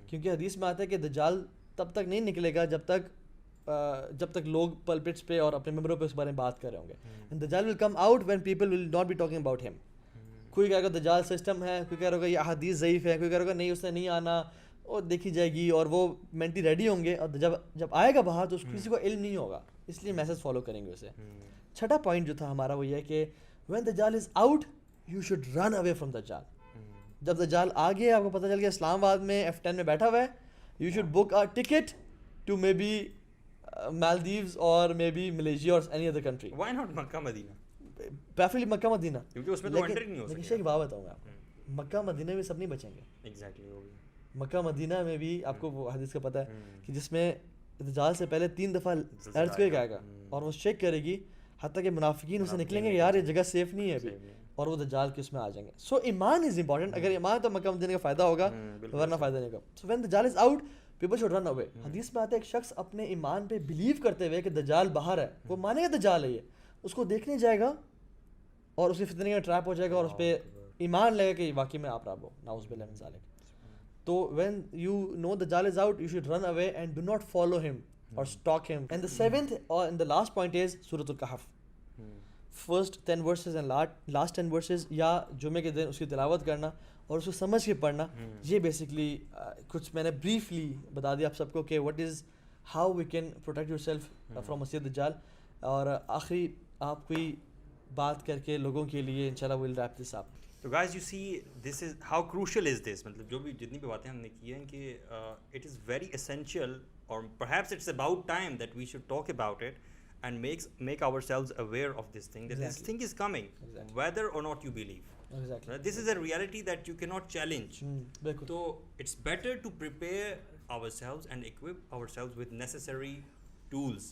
کیونکہ حدیث میں آتا ہے کہ دجال تب تک نہیں نکلے گا جب تک لوگ پلپٹس پہ اور اپنے ممبروں پہ اس بارے میں بات کر رہے ہوں گے. And Dajjal will come out when people will not be talking about him. کوئی کہے گا دجال سسٹم ہے, کوئی کہہ رہا ہوگا یہ احادیث ضعیف ہے, کوئی کہہ رہا ہوگا نہیں اس نے نہیں آنا, اور دیکھی جائے گی, اور وہ مینٹلی ریڈی ہوں گے, اور جب آئے گا باہر تو کسی کو علم نہیں ہوگا, اس لیے میسج فالو کریں گے اسے. چھٹا پوائنٹ جو تھا ہمارا وہ یہ ہے کہ when Dajjal is out you should run away from دجال. جب دجال آ گیا, آپ کو پتہ چل گیا اسلام آباد میں F10 میں بیٹھا ہوا ہے, you should book a ticket to maybe Maldives اور مے بی ملیشیا اور any other country. Why not Mecca Medina, preferably Mecca Medina, کیونکہ اس میں تو انٹر نہیں ہو سکتا. لیکن ایک بات بتاؤں گا آپ کو, مکہ مدینہ میں سب نہیں بچیں گے. ایگزیکٹلی, مکہ مدینہ میں بھی آپ کو وہ حدیث کا پتہ ہے کہ جس میں دجال سے پہلے 3 دفعہ ارتھکویک آئے گا, اور وہ چیک کرے گی حتیٰ کہ منافقین اسے نکلیں گے کہ یار یہ جگہ سیف نہیں ہے ابھی, اور وہ دجال کے اس میں آ جائیں گے. سو ایمان از امپورٹنٹ. اگر ایمان تو مکہ مدینہ کا فائدہ ہوگا, ورنہ فائدہ نہیں ہوگا. So when Dajjal is out people should رن اوے. حدیث میں آتا ہے ایک شخص اپنے ایمان پہ بلیو کرتے ہوئے کہ دجال باہر ہے, وہ مانے گا دجال ہے یہ, اس کو دیکھنے جائے گا اور اس کے فتنے کا ٹریپ ہو جائے گا, اور اس پہ ایمان لگے کہ واقعی میں آپ رب ہو, نعوذ باللہ من ذالک. تو وین یو نو دجال is out you should run away and do not follow ہم اور stalk him. And the seventh and the last point is Surah Al-Kahf. First 10 verses and last 10 verses یا جمعے کے دن اس کی تلاوت کرنا اور اس کو سمجھ کے پڑھنا. یہ بیسکلی کچھ میں نے بریفلی بتا دیا آپ سب کو کہ what is how we can protect yourself from مسیح دجال. اور آخری آپ کوئی بات کر کے لوگوں کے لیے انشاءاللہ we'll wrap this up. تو guys you see this is how crucial is this, مطلب جو بھی جتنی بھی باتیں ہم نے کی ہیں کہ it is very essential or perhaps it's about time that we should talk about it and make ourselves aware of this thing, that this thing is coming, whether or not you believe. Exactly. This is a reality that you cannot challenge. So it's better to prepare ourselves and equip ourselves with necessary tools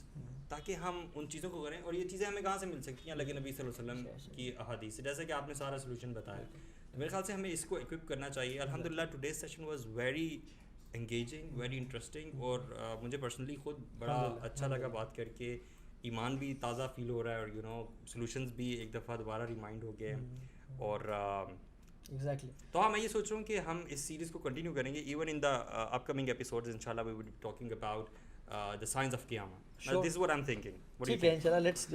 تاکہ ہم ان چیزوں کو کریں. اور یہ چیزیں ہمیں کہاں سے مل سکتی ہیں؟ اللہ کے نبی صلی اللہ علیہ وسلم کی احادیث سے, جیسے کہ آپ نے سارا سولوشن بتایا. میرے خیال سے ہمیں اس کو equip کرنا چاہیے. الحمدللہ today's session was very engaging, very interesting, اور مجھے پرسنلی خود بڑا اچھا لگا بات کر کے. ایمان بھی تازہ فیل ہو رہا ہے, اور یو نو سولوشنز بھی ایک دفعہ دوبارہ ریمائنڈ ہو گئے. اور تو ہاں میں یہ سوچ رہا ہوں کہ ہم اس سیریز کو کنٹینیو کریں گے even in the upcoming episodes. انشاءاللہ we will be talking about the signs of Qiyamah. Now, Sure. this is what I'm thinking. What do you ٹھیک ہے think? انشاءاللہ لیٹس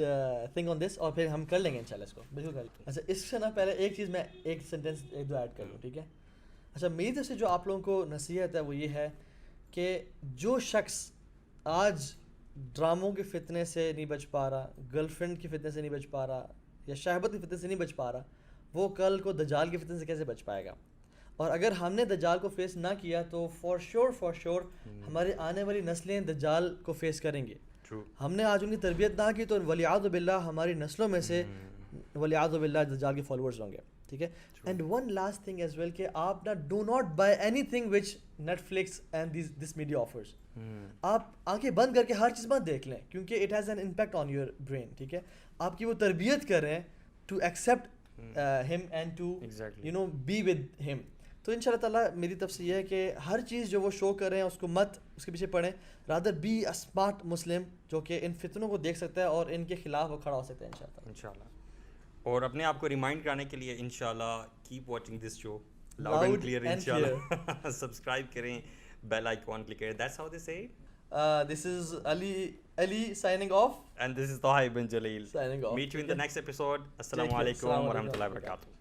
تھنک آن دس اور پھر ہم کر لیں گے انشاءاللہ اس کو بالکل کر لیں گے. اچھا اس سے نا پہلے ایک چیز میں ایک سینٹینس ایک دو ایڈ کر لوں, ٹھیک ہے. اچھا میری طرف سے جو آپ لوگوں کو نصیحت ہے وہ یہ ہے کہ جو شخص آج ڈراموں کے فتنے سے نہیں بچ پا رہا, گرل فرینڈ کے فتنے سے نہیں بچ پا رہا, یا شہوت کے فتنے سے نہیں بچ پا رہا, وہ کل کو دجال کے فتنے سے کیسے بچ پائے گا. اور اگر ہم نے دجال کو فیس نہ کیا تو فار شیور ہماری آنے والی نسلیں دجال کو فیس کریں گے. True. ہم نے آج ان کی تربیت نہ کی تو ولیعاذ باللہ ہماری نسلوں میں سے ولیعاذ باللہ دجال کے فالوورز ہوں گے, ٹھیک ہے. And one last thing as well کہ آپ نا do not buy anything which Netflix and this media offers. آپ آنکھیں بند کر کے ہر چیز مت دیکھ لیں کیونکہ it has an impact on your brain, ٹھیک ہے. آپ کی وہ تربیت کر رہے ہیں to accept him and to you know be with him. تو ان شاء اللہ تعالیٰ میری طرف سے یہ ہے کہ ہر چیز جو وہ شو کر رہے ہیں اس کو مت اس کے پیچھے پڑھیں, رادر بی اے اسمارٹ مسلم جو کہ ان فتنوں کو دیکھ سکتا ہے اور ان کے خلاف وہ کھڑا ہو سکتا ہے انشاءاللہ. اور اپنے آپ کو ریمائنڈ کرانے کے لیے انشاءاللہ keep watching this show Loud loud and clear and انشاءاللہ. سبسکرائب کریں, بیل آئیکن کلک کریں. That's how they say it. This is Ali signing off. And this is Taha ibn Jalil. Signing off. Meet you in the next episode. Assalamu Take care. alaikum Assalamu wa alaikum. rahmatullahi wa barakatuh.